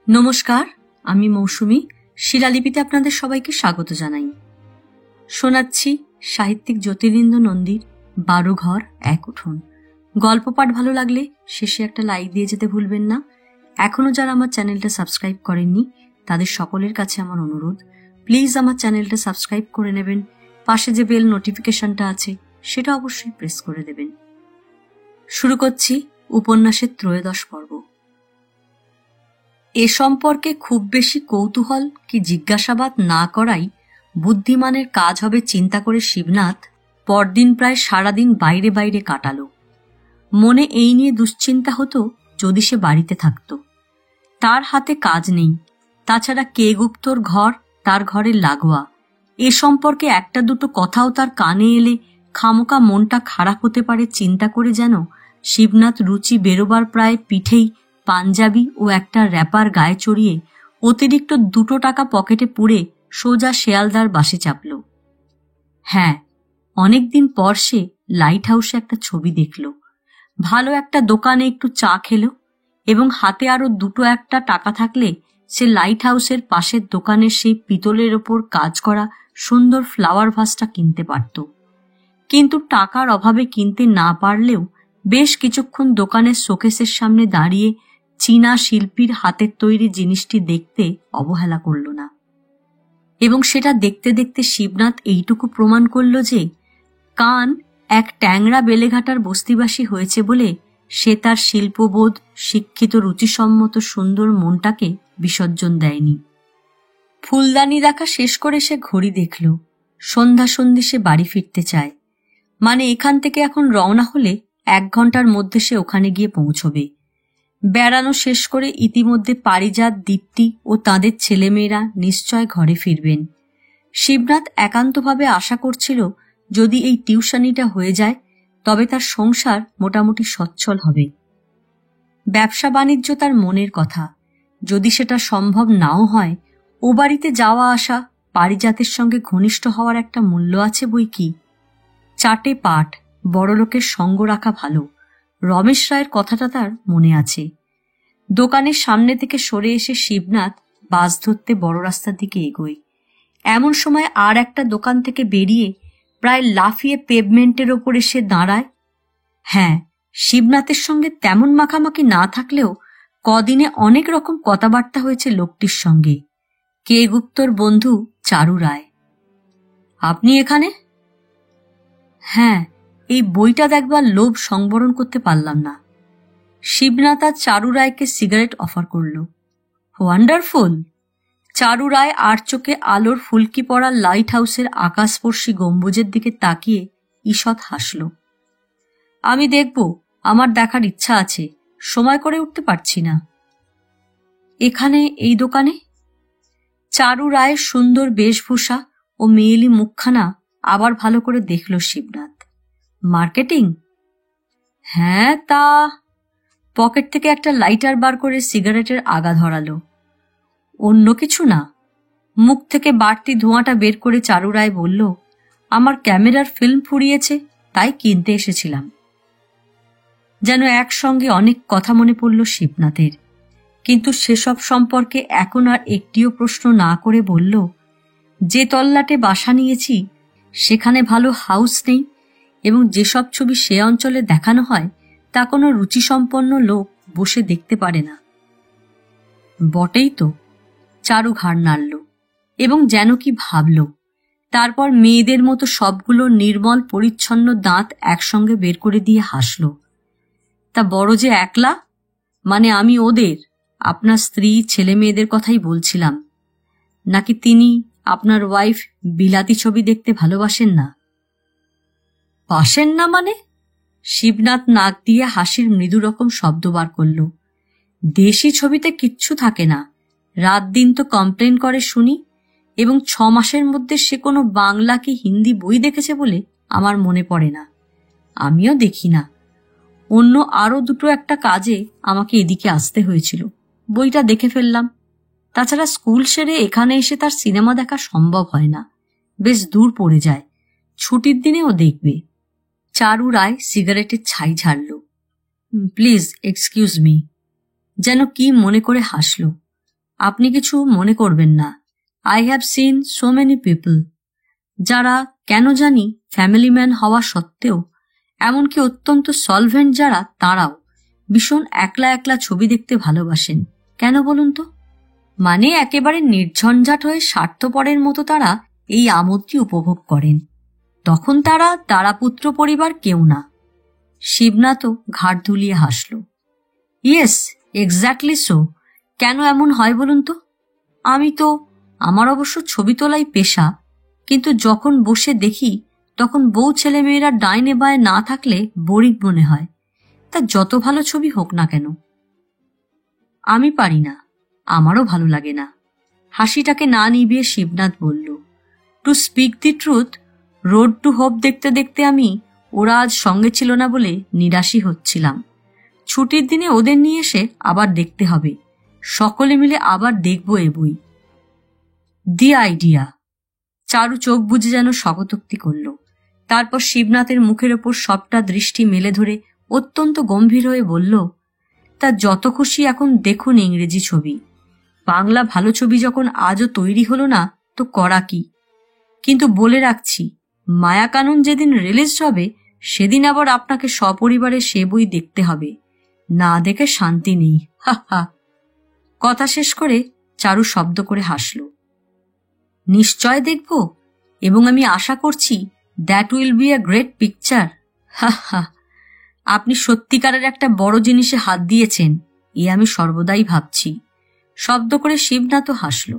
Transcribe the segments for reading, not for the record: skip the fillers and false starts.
নমস্কার, আমি মৌসুমী। শিলালিপিতে আপনাদের সবাইকে স্বাগত জানাই। শোনাচ্ছি সাহিত্যিক জ্যোতিরিন্দ্র নন্দীর 12 ঘর এক উঠোন। গল্প পাঠ ভালো লাগলে শেষে একটা লাইক দিয়ে যেতে ভুলবেন না। এখনো যারা আমার চ্যানেলটা সাবস্ক্রাইব করেননি তাদের সকলের কাছে আমার অনুরোধ, প্লিজ আমার চ্যানেলটা সাবস্ক্রাইব করে নেবেন। পাশে যে বেল নোটিফিকেশনটা আছে সেটা অবশ্যই প্রেস করে দেবেন। শুরু করছি উপন্যাসের 13 পর্ব। এ সম্পর্কে খুব বেশি কৌতূহল কি জিজ্ঞাসাবাদ না করাই বুদ্ধিমানের কাজ হবে চিন্তা করে শিবনাথ পরদিন প্রায় সারাদিন বাইরে বাইরে কাটালো। মনে এই নিয়ে দুশ্চিন্তা হতো যদি সে বাড়িতে থাকত। তার হাতে কাজ নেই, তাছাড়া কে গুপ্তর ঘর তার ঘরের লাগোয়া। এ সম্পর্কে একটা দুটো কথাও তার কানে এলে খামোকা মনটা খারাপ হতে পারে চিন্তা করে যেন শিবনাথ রুচি বেরোবার প্রায় পিঠেই পাঞ্জাবি ও একটা র্যাপার গায়ে চড়িয়ে অতিরিক্ত 2 টাকা পকেটে পুরে সোজা শেয়ালদার বাসে চাপল। হ্যাঁ, অনেকদিন পর সে লাইট হাউসে একটা ছবি দেখল। ভালো একটা দোকানে একটু চা খেল এবং হাতে আরো 2-1 টাকা থাকলে সে লাইট হাউসের পাশের দোকানের সেই পিতলের ওপর কাজ করা সুন্দর ফ্লাওয়ার ভাসটা কিনতে পারত। কিন্তু টাকার অভাবে কিনতে না পারলেও বেশ কিছুক্ষণ দোকানের শোকেসের সামনে দাঁড়িয়ে চীনা শিল্পীর হাতের তৈরি জিনিসটি দেখতে অবহেলা করল না। এবং সেটা দেখতে দেখতে শিবনাথ এইটুকু প্রমাণ করল যে কান এক ট্যাংরা বেলেঘাটার বস্তিবাসী হয়েছে বলে সে তার শিল্পবোধ, শিক্ষিত, রুচিসম্মত সুন্দর মনটাকে বিসর্জন দেয়নি। ফুলদানি দেখা শেষ করে সে ঘড়ি দেখল। সন্ধ্যা সে বাড়ি ফিরতে চায়। মানে এখান থেকে এখন রওনা হলে 1 ঘন্টার মধ্যে সে ওখানে গিয়ে পৌঁছবে। বেড়ানো শেষ করে ইতিমধ্যে পারিজাত, দীপ্তি ও তাদের ছেলেমেয়েরা নিশ্চয় ঘরে ফিরবেন। শিবনাথ একান্তভাবে আশা করছিল যদি এই টিউশনিটা হয়ে যায় তবে তার সংসার মোটামুটি সচ্ছল হবে। ব্যবসা বাণিজ্য তার মনের কথা। যদি সেটা সম্ভব নাও হয়, ও বাড়িতে যাওয়া আসা, পারিজাতের সঙ্গে ঘনিষ্ঠ হওয়ার একটা মূল্য আছে বই কি। চাটে পাট, বড়লোকের সঙ্গ রাখা ভালো। রমেশ রায়ের কথাটা তার মনে আছে। দোকানের সামনে থেকে সরে এসে শিবনাথ বাস ধরতে বড় রাস্তার দিকে এগোয়। এমন সময় আর একটা দোকান থেকে বেরিয়ে প্রায় লাফিয়ে পেভমেন্টের ওপর এসে দাঁড়ায়। হ্যাঁ, শিবনাথের সঙ্গে তেমন মাখামাখি না থাকলেও কদিনে অনেক রকম কথাবার্তা হয়েছে লোকটির সঙ্গে। কে গুপ্তর বন্ধু চারু রায়। আপনি এখানে? হ্যাঁ, এই বইটা দেখবার লোভ সংবরণ করতে পারলাম না। শিবনাথ আর চারু রায়কে সিগারেট অফার করল। ওয়ান্ডারফুল। চারু রায় আর চোখে আলোর ফুলকি পড়া লাইট হাউসের আকাশস্পর্শী গম্বুজের দিকে তাকিয়ে ঈষৎ হাসল। আমি দেখব, আমার দেখার ইচ্ছা আছে, সময় করে উঠতে পারছি না। এখানে এই দোকানে? চারু রায়ের সুন্দর বেশভূষা ও মেয়েলি মুখখানা আবার ভালো করে দেখল শিবনাথ। মার্কেটিং? হ্যাঁ, তা। পকেট থেকে একটা লাইটার বার করে সিগারেটের আগা ধরালো। অন্য কিছু না? মুখ থেকে বাড়তি ধোঁয়াটা বের করে চারু রায় বলল, আমার ক্যামেরার ফিল্ম ফুরিয়েছে, তাই কিনতে এসেছিলাম। যেন একসঙ্গে অনেক কথা মনে পড়ল শিবনাথের, কিন্তু সেসব সম্পর্কে এখন আর একটিও প্রশ্ন না করে বলল, যে তল্লাটে বাসা নিয়েছি সেখানে ভালো হাউস নেই এবং যেসব ছবি সে অঞ্চলে দেখানো হয় তা কোনো রুচিসম্পন্ন লোক বসে দেখতে পারে না। বটেই তো। চারু ঘাড় নাড়ল এবং যেন কি ভাবল। তারপর মেয়েদের মতো সবগুলো নির্মল পরিচ্ছন্ন দাঁত একসঙ্গে বের করে দিয়ে হাসল। তা বড় যে একলা? মানে আমি ওদের, আপনার স্ত্রী, ছেলে মেয়েদের কথাই বলছিলাম। নাকি তিনি, আপনার ওয়াইফ, বিলাতি ছবি দেখতে ভালোবাসেন না? বাসেন না মানে? শিবনাথ নাক দিয়ে হাসির মৃদু রকম শব্দ বার করল। দেশি ছবিতে কিচ্ছু থাকে না। রাত দিন তো কমপ্লেন করে শুনি, এবং 6 মাসের মধ্যে সে কোনো বাংলা কি হিন্দি বই দেখেছে বলে আমার মনে পড়ে না। আমিও দেখি না। অন্য আরো 2-1 কাজে আমাকে এদিকে আসতে হয়েছিল, বইটা দেখে ফেললাম। তাছাড়া স্কুল সেরে এখানে এসে তার সিনেমা দেখা সম্ভব হয় না, বেশ দূর পড়ে যায়। ছুটির দিনে ও দেখবে। চারু রায় সিগারেটের ছাই ঝাড়ল। Please excuse me. যেন কি মনে করে হাসল। আপনি কিছু মনে করবেন না। I have seen so many people যারা কেন জানি ফ্যামিলি ম্যান হওয়া সত্ত্বেও, এমনকি অত্যন্ত সলভেন্ট যারা, তাঁরাও ভীষণ একলা একলা ছবি দেখতে ভালোবাসেন। কেন বলুন তো? মানে একেবারে নির্ঝঞ্ঝাট হয়ে স্বার্থপরের মতো তারা এই আমোদটি উপভোগ করেন। তখন তারা দারাপুত্র পরিবার কেউ না। শিবনাথও ঘাড় দুলিয়ে হাসল। Yes, exactly so. কেন এমন হয় বলুন তো? আমার অবশ্য ছবি তোলাই পেশা, কিন্তু যখন বসে দেখি তখন বউ ছেলে মেয়েরা ডাইনে বায়ে না থাকলে বোরিং মনে হয়, তা যত ভালো ছবি হোক না কেন। আমি পারি না, আমারও ভালো লাগে না। হাসিটাকে না নিভিয়ে শিবনাথ বলল, to speak the truth, road to hope দেখতে দেখতে ওরা আজ সঙ্গে ছিল না বলে নিরাশই হচ্ছিলাম। ছুটির দিনে ওদের নিয়ে এসে আবার দেখতে হবে, সকলে মিলে আবার দেখব এ বই। The idea. চারু চোখ বুজে যেন স্বগতোক্তি করল। তারপর শিবনাথের মুখের ওপর সবটা দৃষ্টি মেলে ধরে অত্যন্ত গম্ভীর হয়ে বলল, তা যত খুশি এখন দেখুন ইংরেজি ছবি। বাংলা ভালো ছবি যখন আজও তৈরি হলো না তো করা কি? কিন্তু বলে রাখছি, মায়াকানন যেদিন রিলিজ হবে সেদিন আবার আপনাকে সপরিবারে সে বই দেখতে হবে, না দেখে শান্তি নেই। হা হা। কথা শেষ করে চারু শব্দ করে হাসল। নিশ্চয় দেখব, এবং আমি আশা করছি that will be a great picture. হা হা। আপনি সত্যিকারের একটা বড় জিনিসে হাত দিয়েছেন, এ আমি সর্বদাই ভাবছি। শব্দ করে শিবনাথও হাসল।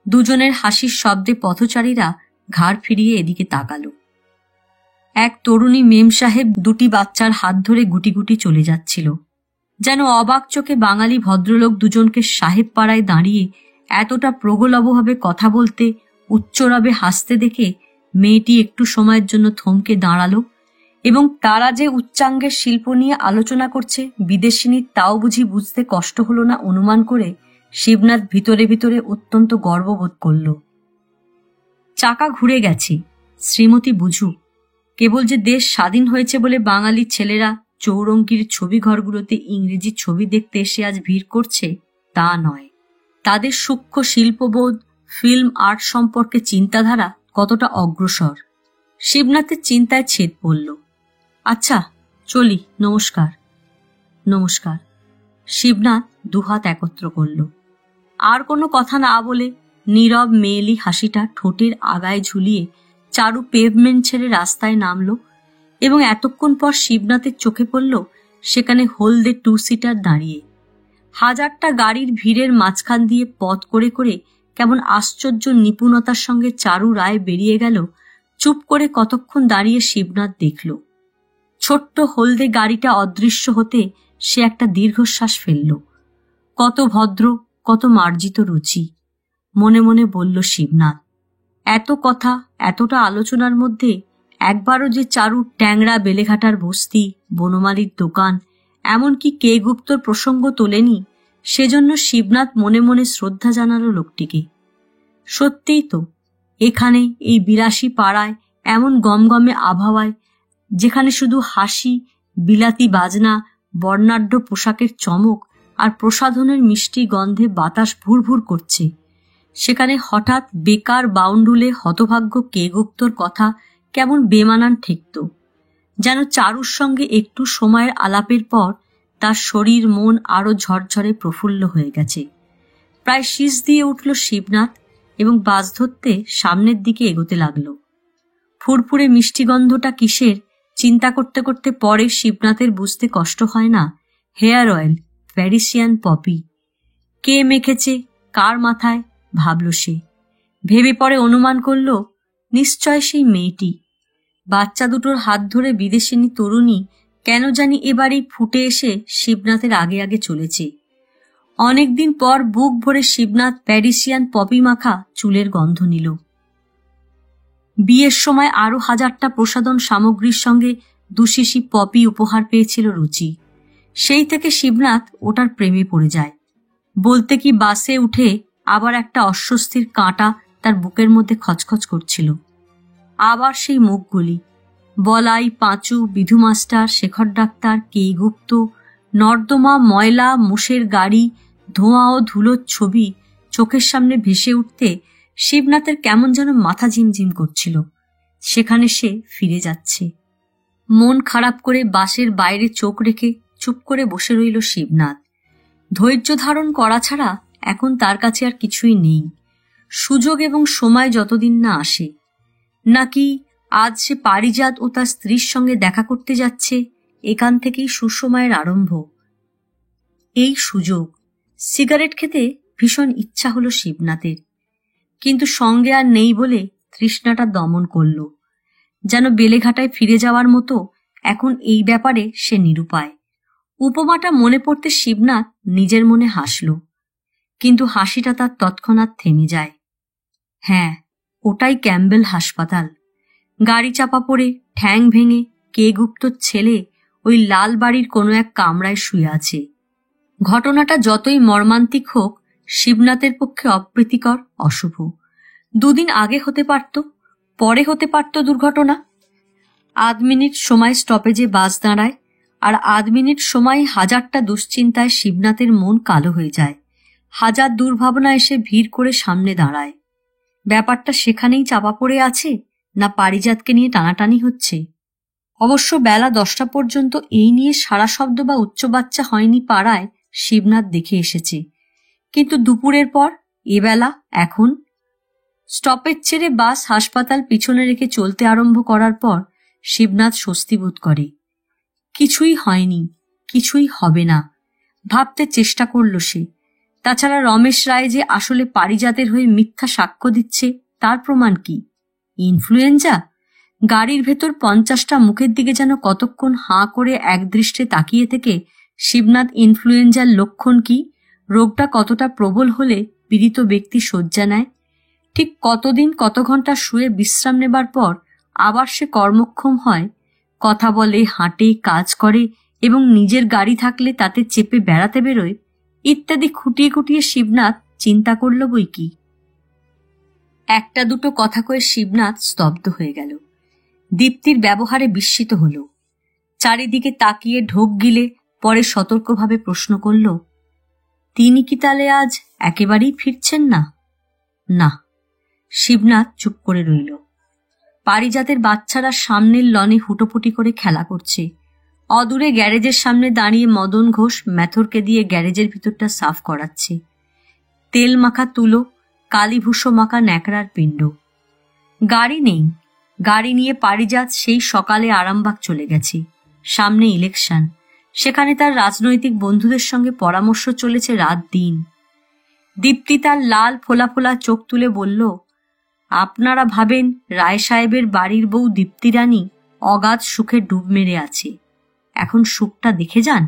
দুজনের হাসির শব্দে পথচারীরা ঘাড় ফিরিয়ে এদিকে তাকালো। এক তরুণী মেম সাহেব দুটি বাচ্চার হাত ধরে গুটি গুটি চলে যাচ্ছিল। যেন অবাক চোখে বাঙালি ভদ্রলোক দুজনকে সাহেব পাড়ায় দাঁড়িয়ে এতটা প্রগলভভাবে কথা বলতে, উচ্চরাবে হাসতে দেখে মেয়েটি একটু সময়ের জন্য থমকে দাঁড়ালো, এবং তারা যে উচ্চাঙ্গের শিল্প নিয়ে আলোচনা করছে বিদেশিনীর তাও বুঝি বুঝতে কষ্ট হলো না অনুমান করে শিবনাথ ভিতরে ভিতরে অত্যন্ত গর্ববোধ করল। চাকা ঘুরে গেছে, শ্রীমতী বুঝুক। কেবল যে দেশ স্বাধীন হয়েছে বলে বাঙালির ছেলেরা চৌরঙ্গির ছবি ঘরগুলোতে ইংরেজি ছবি দেখতে এসে আজ ভিড় করছে তা নয়। তাদের সূক্ষ্ম শিল্পবোধ, ফিল্ম আর্ট সম্পর্কে চিন্তাধারা কতটা অগ্রসর। শিবনাথের চিন্তায় ছেদ পড়ল। আচ্ছা চলি, নমস্কার। নমস্কার। শিবনাথ দুহাত একত্র করল। আর কোনো কথা না বলে নীরব মেয়েলি হাসিটা ঠোঁটের আগায় ঝুলিয়ে চারু পেভমেন্ট ছেড়ে রাস্তায় নামল, এবং এতক্ষণ পর শিবনাথের চোখে পড়ল সেখানে হলদে টু সিটার দাঁড়িয়ে। হাজারটা গাড়ির ভিড়ের মাঝখান দিয়ে পথ করে করে কেমন আশ্চর্য নিপুণতার সঙ্গে চারু রায় বেরিয়ে গেল। চুপ করে কতক্ষণ দাঁড়িয়ে শিবনাথ দেখল। ছোট্ট হলদে গাড়িটা অদৃশ্য হতে সে একটা দীর্ঘশ্বাস ফেলল। কত ভদ্র, কত মার্জিত রুচি, মনে মনে বলল শিবনাথ। এত কথা, এতটা আলোচনার মধ্যে একবারও যে চারু ট্যাংরা বেলেঘাটার বস্তি, বনমালীর দোকান, এমনকি কে গুপ্তর প্রসঙ্গ তোলেনি, সেজন্য শিবনাথ মনে মনে শ্রদ্ধা জানালো লোকটিকে। সত্যিই তো, এখানে এই বিলাসী পাড়ায়, এমন গমগমে আবহাওয়ায়, যেখানে শুধু হাসি, বিলাতি বাজনা, বর্ণাঢ্য পোশাকের চমক আর প্রসাধনের মিষ্টি গন্ধে বাতাস ভুরভুর করছে, সেখানে হঠাৎ বেকার বাউন্ডুলে হতভাগ্য কে গুপ্তর কথা কেমন বেমানান ঠেকত। যেন চারুর সঙ্গে একটু সময়ের আলাপের পর তার শরীর মন আরো ঝরঝরে প্রফুল্ল হয়ে গেছে। প্রায় শীষ দিয়ে উঠল শিবনাথ এবং বাস ধরতে সামনের দিকে এগোতে লাগল। ফুরফুরে মিষ্টিগন্ধটা কিসের চিন্তা করতে করতে পরে শিবনাথের বুঝতে কষ্ট হয় না, হেয়ার অয়েল, প্যারিসিয়ান পপি। কে মেখেছে, কার মাথায়, ভাবল সে। ভেবে পরে অনুমান করল নিশ্চয় সেই মেয়েটি। বাচ্চা দুটোর হাত ধরে বিদেশিনী তরুণী কেন জানি এবারেই ফুটে এসে শিবনাথের আগে আগে চলেছে। অনেকদিন পর বুক ভরে শিবনাথ প্যারিসিয়ান পপি মাখা চুলের গন্ধ নিল। বিয়ের সময় আরো হাজারটা প্রসাধন সামগ্রীর সঙ্গে দুশিশি পপি উপহার পেয়েছিল রুচি। সেই থেকে শিবনাথ ওটার প্রেমে পড়ে যায়। বলতে কি বাসে উঠে আবার একটা অস্বস্তির কাঁটা তার বুকের মধ্যে খচখচ করছিল। আবার সেই মুখগুলি, বলাই, পাঁচু, বিধু মাস্টার, শেখর ডাক্তার, কেই গুপ্ত, নর্দমা, ময়লা, মোষের গাড়ি, ধোঁয়া ও ধুলোর ছবি চোখের সামনে ভেসে উঠতে শিবনাথের কেমন যেন মাথা ঝিমঝিম করছিল। সেখানে সে ফিরে যাচ্ছে। মন খারাপ করে বাসের বাইরে চোখ রেখে চুপ করে বসে রইল শিবনাথ। ধৈর্য ধারণ করা ছাড়া এখন তার কাছে আর কিছুই নেই। সুযোগ এবং সময় যতদিন না আসে, নাকি আজ সে পারিজাত ও তার স্ত্রীর সঙ্গে দেখা করতে যাচ্ছে, এখান থেকেই সুসময়ের আরম্ভ। এই সুযোগ। সিগারেট খেতে ভীষণ ইচ্ছা হলো শিবনাথের, কিন্তু সঙ্গে আর নেই বলে তৃষ্ণাটা দমন করল। যেন বেলেঘাটায় ফিরে যাওয়ার মতো এখন এই ব্যাপারে সে নিরুপায়। উপমাটা মনে পড়তে শিবনাথ নিজের মনে হাসল, কিন্তু হাসিটা তার তৎক্ষণাৎ থেমে যায়। হ্যাঁ, ওটাই ক্যাম্বেল হাসপাতাল। গাড়ি চাপা পড়ে ঠ্যাং ভেঙে কে গুপ্তর ছেলে ওই লাল বাড়ির কোনো এক কামরায় শুয়ে আছে। ঘটনাটা যতই মর্মান্তিক হোক, শিবনাথের পক্ষে অপ্রীতিকর, অশুভ। 2 দিন আগে হতে পারত, পরে হতে পারত দুর্ঘটনা। 8 মিনিট সময় স্টপেজে বাস দাঁড়ায়, আর 8 মিনিট সময় হাজারটা দুশ্চিন্তায় শিবনাথের মন কালো হয়ে যায়। হাজার দুর্ভাবনা এসে ভিড় করে সামনে দাঁড়ায়। ব্যাপারটা সেখানেই চাপা পড়ে আছে, না পারিজাতকে নিয়ে টানাটানি হচ্ছে? অবশ্য বেলা 10টা পর্যন্ত এই নিয়ে সারা শব্দ বা উচ্চবাচ্চা হয়নি পাড়ায়, শিবনাথ দেখে এসেছে। কিন্তু দুপুরের পর, এবেলা, এখন স্টপেজ ছেড়ে বাস হাসপাতাল পিছনে রেখে চলতে আরম্ভ করার পর শিবনাথ স্বস্তি বোধ করে। কিছুই হয়নি, কিছুই হবে না ভাবতে চেষ্টা করল সে। তাছাড়া রমেশ রায় যে আসলে পারিজাতের হয়ে মিথ্যা সাক্ষ্য দিচ্ছে, তার প্রমাণ কি? ইনফ্লুয়েঞ্জা? গাড়ির ভেতর 50টা মুখের দিকে যেন কতক্ষণ হাঁ করে একদৃষ্টে তাকিয়ে থেকে শিবনাথ ইনফ্লুয়েঞ্জার লক্ষণ কি, রোগটা কতটা প্রবল হলে পীড়িত ব্যক্তি শয্যা নেয়, ঠিক কতদিন কত ঘন্টা শুয়ে বিশ্রাম নেবার পর আবার সে কর্মক্ষম হয়, কথা বলে, হাঁটে, কাজ করে এবং নিজের গাড়ি থাকলে তাতে চেপে বেড়াতে বেরোয়, ইত্যাদি খুঁটিয়ে খুঁটিয়ে শিবনাথ চিন্তা করল বই কি। একটা দুটো কথা কয়ে শিবনাথ স্তব্ধ হয়ে গেল। দীপ্তির ব্যবহারে বিস্মিত হল। চারিদিকে তাকিয়ে ঢোক গিলে পরে সতর্কভাবে প্রশ্ন করল, তিনি কি তাহলে আজ একেবারেই ফিরছেন না? না। শিবনাথ চুপ করে রইল। পারিজাতের বাচ্চারা সামনের লনে হুটোপুটি করে খেলা করছে। অদূরে গ্যারেজের সামনে দাঁড়িয়ে মদন ঘোষ মেথরকে দিয়ে গ্যারেজের ভিতরটা সাফ করাচ্ছে। তেল মাখা তুলো, কালীভূষো মাখা ন্যাকড়ার পিণ্ড। গাড়ি নেই। গাড়ি নিয়ে পারিজাত সেই সকালে আরামবাগ চলে গেছে। সামনে ইলেকশন, সেখানে তার রাজনৈতিক বন্ধুদের সঙ্গে পরামর্শ চলেছে রাত দিন। দীপ্তি তার লাল ফোলা ফোলা চোখ তুলে বলল, আপনারা ভাবেন রায় সাহেবের বাড়ির বউ দীপ্তি রানী অগাধ সুখে ডুব মেরে আছে, এখন সুখটা দেখে যান।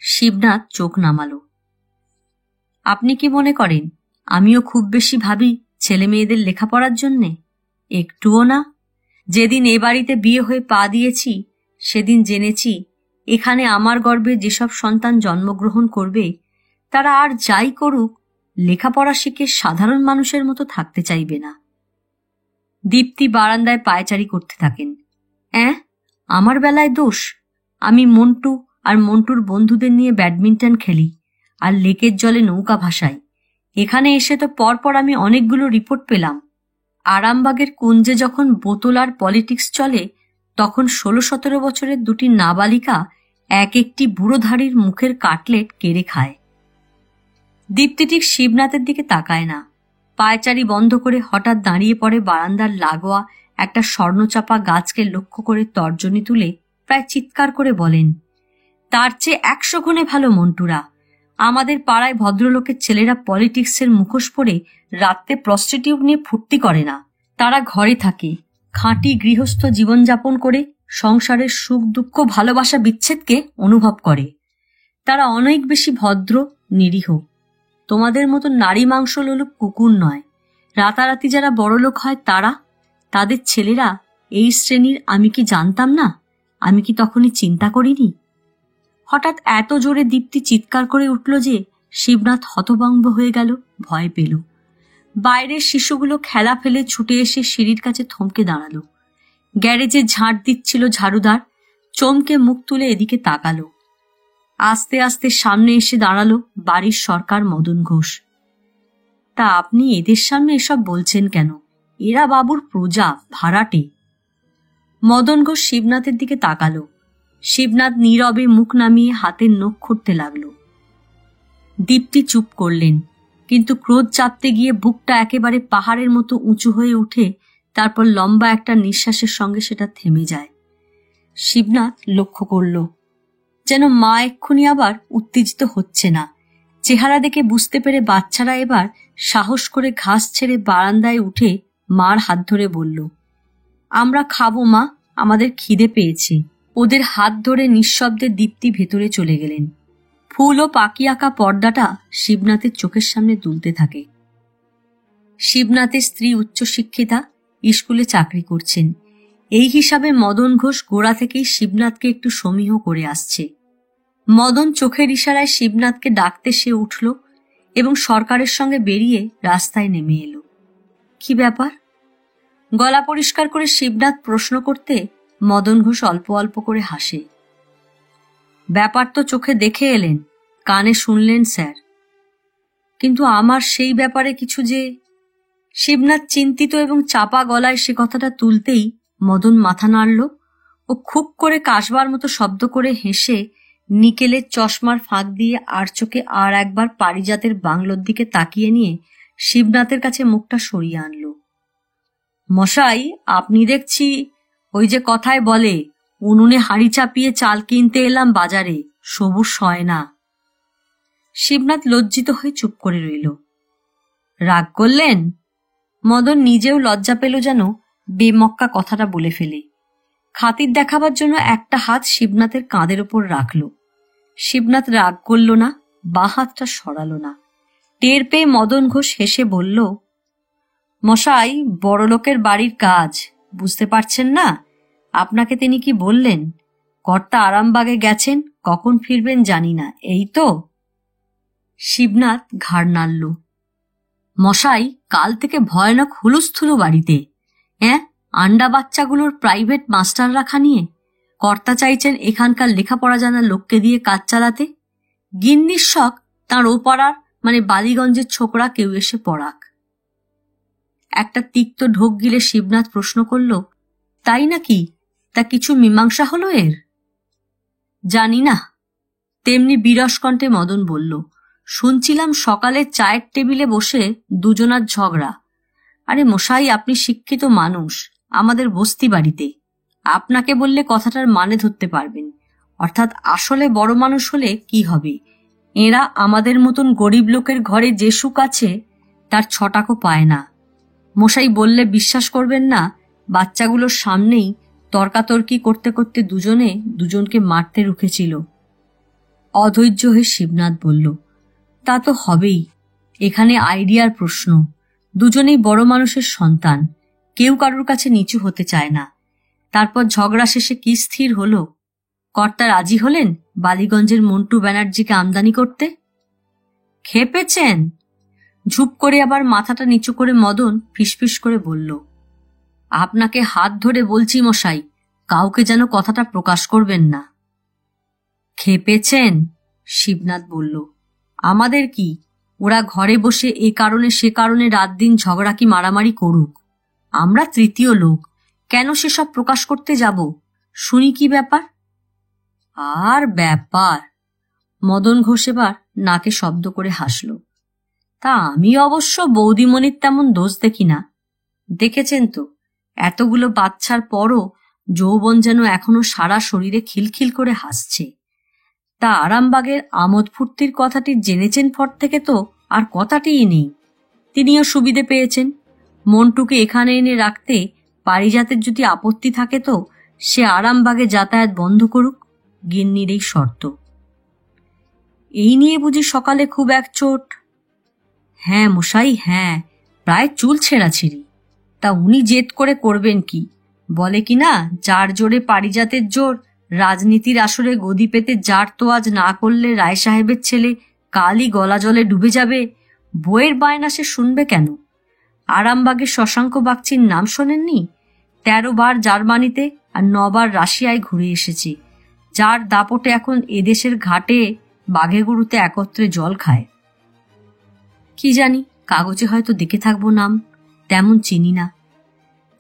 শিবনাথ চোখ নামালো। আপনি কি মনে করেন আমিও খুব বেশি ভাবি ছেলে মেয়েদের লেখাপড়ার জন্যে? একটুও না। যেদিন এ বাড়িতে বিয়ে হয়ে পা দিয়েছি সেদিন জেনেছি এখানে আমার গর্ভে যেসব সন্তান জন্মগ্রহণ করবে তারা আর যাই করুক লেখাপড়া শিখে সাধারণ মানুষের মতো থাকতে চাইবে না। দীপ্তি বারান্দায় পায়চারি করতে থাকেন। আমার বেলায় দোষ? আমি মন্টু আর মন্টুর বন্ধুদের নিয়ে ব্যাডমিন্টন খেলি আর লেকের জলে নৌকা ভাসাই। এখানে এসে তো পরপর আমি অনেকগুলো রিপোর্ট পেলাম। আরামবাগের কুঞ্জে যখন বোতল আর পলিটিক্স চলে, তখন 16-17 বছরের 2টি নাবালিকা এক একটি বুড়োধারীর মুখের কাটলেট কেড়ে খায়। দীপ্তি ঠিক শিবনাথের দিকে তাকায় না। পায়চারি বন্ধ করে হঠাৎ দাঁড়িয়ে পড়ে বারান্দার লাগোয়া একটা স্বর্ণচাপা গাছকে লক্ষ্য করে তর্জনী তুলে প্রায় চিৎকার করে বলেন, তার চেয়ে 100 গুণে ভালো মন্টুরা। আমাদের পাড়ায় ভদ্রলোকের ছেলেরা পলিটিক্সের মুখোশ পরে রাত্রে প্রস্টিটিউট নিয়ে ফুর্তি করে না। তারা ঘরে থাকে, খাঁটি গৃহস্থ জীবনযাপন করে সংসারের সুখ দুঃখ ভালোবাসা বিচ্ছেদকে অনুভব করে। তারা অনেক বেশি ভদ্র, নিরীহ। তোমাদের মতো নারী মাংস লোলুপ কুকুর নয়। রাতারাতি যারা বড়লোক হয় তারা, তাদের ছেলেরা এই শ্রেণীর আমি কি জানতাম না? আমি কি তখনই চিন্তা করিনি? হঠাৎ এত জোরে দীপ্তি চিৎকার করে উঠল যে শিবনাথ হতভম্ব হয়ে গেল, ভয় পেল। বাইরের শিশুগুলো খেলা ফেলে ছুটে এসে সিঁড়ির কাছে থমকে দাঁড়ালো। গ্যারেজে ঝাঁট দিচ্ছিল ঝাড়ুদার, চমকে মুখ তুলে এদিকে তাকালো। আস্তে আস্তে সামনে এসে দাঁড়ালো বাড়ির সরকার মদন ঘোষ। তা আপনি এদের সামনে এসব বলছেন কেন? এরা বাবুর প্রজা, ভাড়াটে। মদন ঘোষ শিবনাথের দিকে তাকালো। শিবনাথ নীরবে মুখ নামিয়ে হাতের নখ খুঁড়তে লাগল। দীপ্তি চুপ করলেন, কিন্তু ক্রোধ চাপতে গিয়ে বুকটা একেবারে পাহাড়ের মতো উঁচু হয়ে উঠে তারপর লম্বা একটা নিঃশ্বাসের সঙ্গে সেটা থেমে যায়। শিবনাথ লক্ষ্য করল, যেন মা এক্ষুনি আবার উত্তেজিত হচ্ছে না। চেহারা দেখে বুঝতে পেরে বাচ্চারা এবার সাহস করে ঘাস ছেড়ে বারান্দায় উঠে মার হাত ধরে বলল, আমরা খাবো মা, আমাদের খিদে পেয়েছে। ওদের হাত ধরে নিঃশব্দে দীপ্তি ভেতরে চলে গেলেন। ফুল ও পাখি আঁকা পর্দাটা শিবনাথের চোখের সামনে দুলতে থাকে। শিবনাথের স্ত্রী উচ্চশিক্ষিতা, স্কুলে চাকরি করছেন। এই হিসাবে মদন ঘোষ গোড়া থেকেই শিবনাথকে একটু সমীহ করে আসছে। মদন চোখের ইশারায় শিবনাথকে ডাকতে সে উঠল এবং সরকারের সঙ্গে বেরিয়ে রাস্তায় নেমে এলো। কি ব্যাপার? গলা পরিষ্কার করে শিবনাথ প্রশ্ন করতে মদন ঘোষ অল্প অল্প করে হাসে। ব্যাপার তো চোখে দেখে এলেন, কানে শুনলেন স্যার, কিন্তু আমার সেই ব্যাপারে কিছু যে। শিবনাথ চিন্তিত এবং চাপা গলায় সে কথাটা তুলতেই মদন মাথা নাড়ল ও খুব করে কাশবার মতো শব্দ করে হেসে নিকেলের চশমার ফাঁক দিয়ে আর চোখে আর একবার পারিজাতের বাংলোর দিকে তাকিয়ে নিয়ে শিবনাথের কাছে মুখটা সরিয়ে আনল। মশাই, আপনি দেখছি ওই যে কথায় বলে, উনুনে হাঁড়ি চাপিয়ে চাল কিনতে এলাম বাজারে, সবুজ সয় না। শিবনাথ লজ্জিত হয়ে চুপ করে রইল। রাগ করলেন? মদন নিজেও লজ্জা পেল যেন বেমক্কা কথাটা বলে ফেলে। খাতির দেখাবার জন্য একটা হাত শিবনাথের কাঁধের ওপর রাখল। শিবনাথ রাগ করল না, বাঁ হাতটা সরালো না। টের পেয়ে মদন ঘোষ হেসে বলল, মশাই, বড়লোকের বাড়ির কাজ বুঝতে পারছেন না? আপনাকে তিনি কি বললেন? কর্তা আরামবাগে গেছেন, কখন ফিরবেন জানি না, এই তো? শিবনাথ ঘাড় নাড়ল। মশাই, কাল থেকে ভয়ানক হুলুস্থুলু বাড়িতে। আন্ডা বাচ্চাগুলোর প্রাইভেট মাস্টার রাখা নিয়ে কর্তা চাইছেন এখানকার লেখাপড়া জানা লোককে দিয়ে কাজ চালাতে। গিন্নির শখ তাঁর ও পাড়ার মানে বালিগঞ্জের ছোকরা কেউ এসে পড়াক। একটা তিক্ত ঢোক গিলে শিবনাথ প্রশ্ন করল, তাই নাকি? তা কিছু মীমাংসা হলো এর? জানি না। তেমনি বিরস কণ্ঠে মদন বলল, শুনছিলাম সকালে চায়ের টেবিলে বসে দুজনার ঝগড়া। আরে মশাই, আপনি শিক্ষিত মানুষ, আমাদের বস্তি বাড়িতে। আপনাকে বললে কথাটার মানে ধরতে পারবেন। অর্থাৎ আসলে বড় মানুষ হলে কি হবে, এরা আমাদের মতন গরিব লোকের ঘরে যে সুখ আছে তার ছটাকও পায় না। মশাই বললে বিশ্বাস করবেন না, বাচ্চাগুলোর সামনেই তর্কাতর্কি করতে করতে দুজনে দুজনকে মারতে রুখেছিল। অধৈর্য হয়ে শিবনাথ বলল, তা তো হবেই, এখানে আইডিয়ার প্রশ্ন। দুজনেই বড় মানুষের সন্তান, কেউ কারোর কাছে নিচু হতে চায় না। তারপর ঝগড়া শেষে কি স্থির হলো? কর্তা রাজি হলেন বালিগঞ্জের মন্টু ব্যানার্জিকে আমদানি করতে। খেপেছেন? ঝুপ করে আবার মাথাটা নিচু করে মদন ফিসফিস করে বলল, আপনাকে হাত ধরে বলছি মশাই, কাউকে যেন কথাটা প্রকাশ করবেন না। খেপেছেন? শিবনাথ বলল, আমাদের কি, ওরা ঘরে বসে এ কারণে সে কারণে রাত দিন ঝগড়া কি মারামারি করুক, আমরা তৃতীয় লোক, কেন সেসব প্রকাশ করতে যাব? শুনি কি ব্যাপার। আর ব্যাপার? মদন ঘোষ এবার নাকে শব্দ করে হাসল। তা আমি অবশ্য বৌদিমণির তেমন দোষ দেখি না। দেখেছেন তো, এতগুলো বাচ্চার পরও যৌবন যেন এখনো সারা শরীরে খিলখিল করে হাসছে। তা আরামবাগের আমোদ ফুর্তির কথাটি জেনেছেন পর থেকে তো আর কথাটিই নেই। তিনিও সুবিধে পেয়েছেন। মন্টুকে এখানে এনে রাখতে পারিজাতের যদি আপত্তি থাকে তো সে আরামবাগে যাতায়াত বন্ধ করুক, গিন্নির এই শর্ত। এই নিয়ে বুঝি সকালে খুব একচোট? হ্যাঁ মশাই, হ্যাঁ, প্রায় চুল ছেঁড়াছিড়ি। তা উনি জেদ করে করবেন কি? বলে কি না, যার জোরে পারিজাতের জোর, রাজনীতির আসরে গদি পেতে যার তো আজ না করলে রায় সাহেবের ছেলে কালই গলা জলে ডুবে যাবে। বইয়ের বায়না সে শুনবে কেন? আরামবাগের শশাঙ্ক বাগচির নাম শোনেননি? 13 বার জার্মানিতে আর 9 বার রাশিয়ায় ঘুরে এসেছে, যার দাপটে এখন এদেশের ঘাটে বাঘে গরুতে একত্রে জল খায়। কি জানি কাগজে হয়তো দেখে থাকবো নাম, তেমন চিনি না।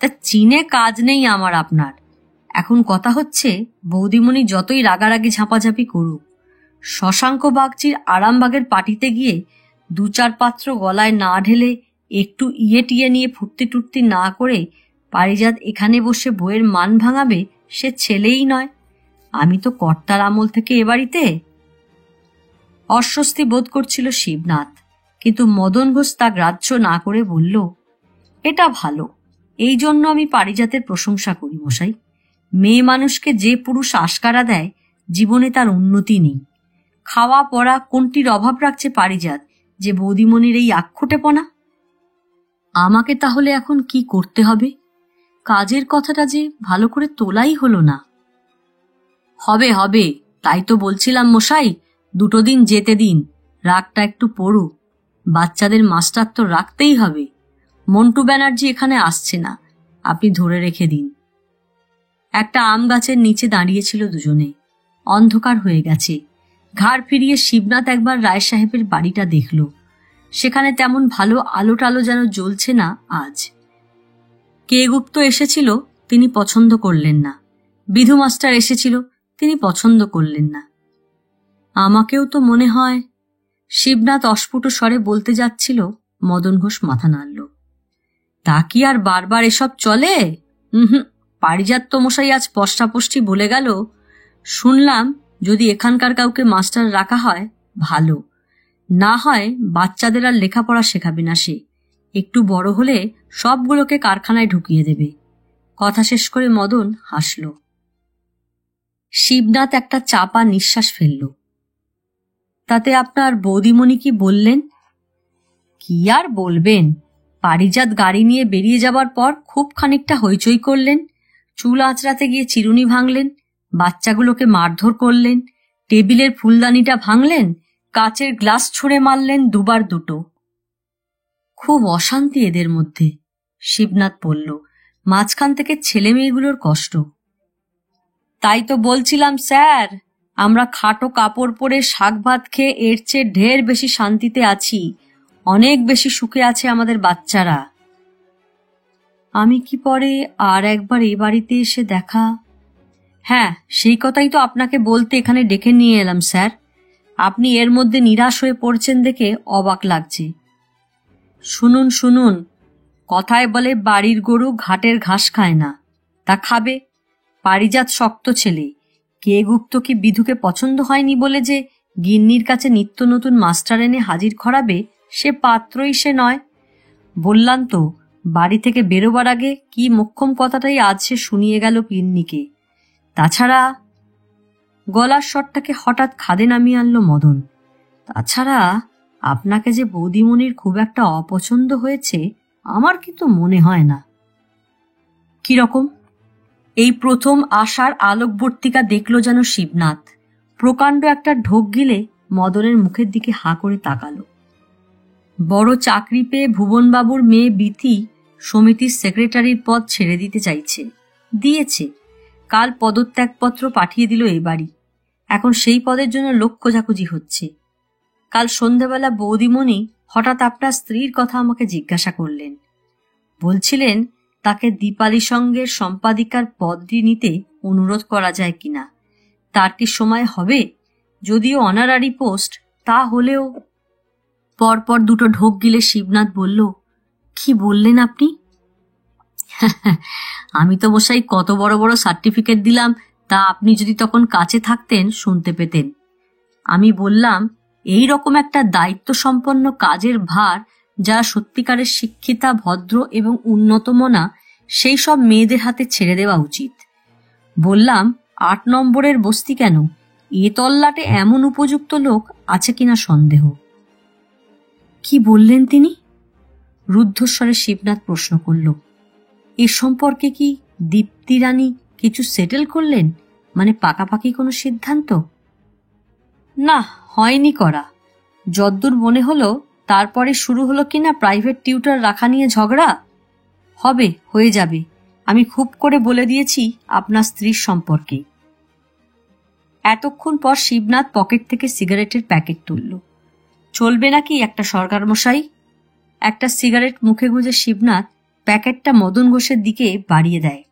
তা চিনে কাজ নেই আমার আপনার। এখন কথা হচ্ছে, বৌদিমণি যতই রাগারাগি ঝাঁপাঝাঁপি করুক, শশাঙ্ক বাগচির আরামবাগের পার্টিতে গিয়ে 2-4 পাত্র গলায় না ঢেলে, একটু ইয়ে টিয়ে নিয়ে ফুর্তি টুর্তি না করে পারিজাত এখানে বসে বইয়ের মান ভাঙাবে, সে ছেলেই নয়। আমি তো কর্তার আমল থেকে এ বাড়িতে। অস্বস্তি বোধ করছিল শিবনাথ, কিন্তু মদন ঘোষ তা গ্রাহ্য না করে বলল, এটা ভালো, এই জন্য আমি পারিজাতের প্রশংসা করি মশাই। মেয়ে মানুষকে যে পুরুষ আশকারা দেয়, জীবনে তার উন্নতি নেই। খাওয়া পড়া কোনটির অভাব রাখছে পারিজাত যে বৌদিমণির এই আক্ষুটেপনা? আমাকে তাহলে এখন কি করতে হবে? কাজের কথাটা যে ভালো করে তোলাই হলো না। হবে হবে, তাই তো বলছিলাম মশাই, 2 দিন যেতে দিন, রাগটা একটু পড়ুক। বাচ্চাদের মাস্টার তো রাখতেই হবে। মন্টু ব্যানার্জি এখানে আসছে না, আপনি ধরে রেখে দিন। একটা আম গাছের নিচে দাঁড়িয়েছিল দুজনে। অন্ধকার হয়ে গেছে। ঘাড় ফিরিয়ে শিবনাথ একবার রায় সাহেবের বাড়িটা দেখল। সেখানে তেমন ভালো আলো টালো যেন জ্বলছে না আজ। কে গুপ্ত এসেছিল, তিনি পছন্দ করলেন না। বিধু মাস্টার এসেছিল, তিনি পছন্দ করলেন না। আমাকেও তো মনে হয়, শিবনাথ অস্ফুট স্বরে বলতে যাচ্ছিল, মদন ঘোষ মাথা নাড়ল। তা কি আর বারবার এসব চলে? পারিজাত তো মশাই আজ পষ্টাপষ্টি বলে গেল, শুনলাম যদি এখানকার কাউকে মাস্টার রাখা হয় ভালো, না হয় বাচ্চাদের আর লেখাপড়া শেখাবে না সে। একটু বড় হলে সবগুলোকে কারখানায় ঢুকিয়ে দেবে। কথা শেষ করে মদন হাসল। শিবনাথ একটা চাপা নিঃশ্বাস ফেলল। তাতে আপনার বৌদিমণি কি বললেন? কি আর বলবেন, পারিজাত গাড়ি নিয়ে বেরিয়ে যাবার পর খুব খানিকটা হইচই করলেন। চুল আঁচড়াতে গিয়ে চিরুনি ভাঙলেন, বাচ্চাগুলোকে মারধর করলেন, টেবিলের ফুলদানিটা ভাঙলেন, কাচের গ্লাস ছুঁড়ে মারলেন 2বার 2টো। খুব অশান্তি এদের মধ্যে, শিবনাথ বলল। মাঝখান থেকে ছেলে মেয়েগুলোর কষ্ট। তাই তো বলছিলাম স্যার, আমরা খাটো কাপড় পরে শাক ভাত খেয়ে এর চেয়ে ঢের বেশি শান্তিতে আছি, অনেক বেশি সুখে আছে আমাদের বাচ্চারা। আমি কি পরে আর একবার এই বাড়িতে এসে দেখা? হ্যাঁ, সেই কথাই তো আপনাকে বলতে এখানে ডেকে নিয়ে এলাম স্যার। আপনি এর মধ্যে নিরাশ হয়ে পড়ছেন দেখে অবাক লাগছে। শুনুন শুনুন, কথায় বলে বাড়ির গরু ঘাটের ঘাস খায় না, তা খাবে। পারিজাত শক্ত ছেলে। কে গুপ্ত কি বিধুকে পছন্দ হয়নি বলে যে গিন্নির কাছে নিত্য নতুন মাস্টার এনে হাজির করাবে, সে পাত্রই সে নয়। বললাম তো, বাড়ি থেকে বেরোবার আগে কি মোক্ষম কথাটাই আজ সে শুনিয়ে গেল গিন্নিকে। তাছাড়া, গলার স্বরটাকে হঠাৎ খাদে নামিয়ে আনলো মদন, তাছাড়া আপনাকে যে বৌদিমণির খুব একটা অপছন্দ হয়েছে আমার কিন্তু মনে হয় না। কিরকম? এই প্রথম আশার আলোকবর্তিকা দেখল যেন শিবনাথ। প্রকাণ্ড একটা ঢোক গিলে মদনের মুখের দিকে হাঁ করে তাকালো। বড় চাকরি পেয়ে ভুবনবাবুর মেয়ে বিথি সমিতির সেক্রেটারির পদ ছেড়ে দিতে চাইছে, দিয়েছে। কাল পদত্যাগপত্র পাঠিয়ে দিল এ বাড়ি। এখন সেই পদের জন্য লোক খোঁজাখুঁজি হচ্ছে। কাল সন্ধ্যাবেলা বৌদিমণি হঠাৎ আপনার স্ত্রীর কথা আমাকে জিজ্ঞাসা করলেন। বলছিলেন তাকে দীপালি সঙ্গের সম্পাদিকার পদটি নিতে অনুরোধ করা যায় কিনা। তার কি সময় হবে? যদিও অনারারি পোস্ট, তা হলেও। পরপর 2টো ঢোক গিলে শিবনাথ বলল, কি বললেন আপনি? আমি তো মশাই কত বড় বড় সার্টিফিকেট দিলাম, তা আপনি যদি তখন কাছে থাকতেন শুনতে পেতেন। আমি বললাম, এই রকম একটা দায়িত্ব সম্পন্ন কাজের ভার যারা সত্যিকারের শিক্ষিতা, ভদ্র এবং উন্নতমনা, সেই সব মেয়েদের হাতে ছেড়ে দেওয়া উচিত। বললাম, 8 নম্বরের বস্তি কেন, এ তল্লাটে এমন উপযুক্ত লোক আছে কিনা সন্দেহ। কি বললেন তিনি? রুদ্ধস্বরে শিবনাথ প্রশ্ন করল। এ সম্পর্কে কি দীপ্তি রানী কিছু সেটেল করলেন, মানে পাকাপাকি কোনো সিদ্ধান্ত? না, হয়নি করা। যদ্দূর মনে হলো তারপরে শুরু হলো কিনা প্রাইভেট টিউটর রাখা নিয়ে ঝগড়া। হবে, হয়ে যাবে। আমি খুব করে বলে দিয়েছি আপনার স্ত্রীর সম্পর্কে। এতক্ষণ পর শিবনাথ পকেট থেকে সিগারেটের প্যাকেট তুলল। চলবে নাকি একটা সরকার মশাই? একটা সিগারেট মুখে গুঁজে শিবনাথ প্যাকেটটা মদন ঘোষের দিকে বাড়িয়ে দেয়।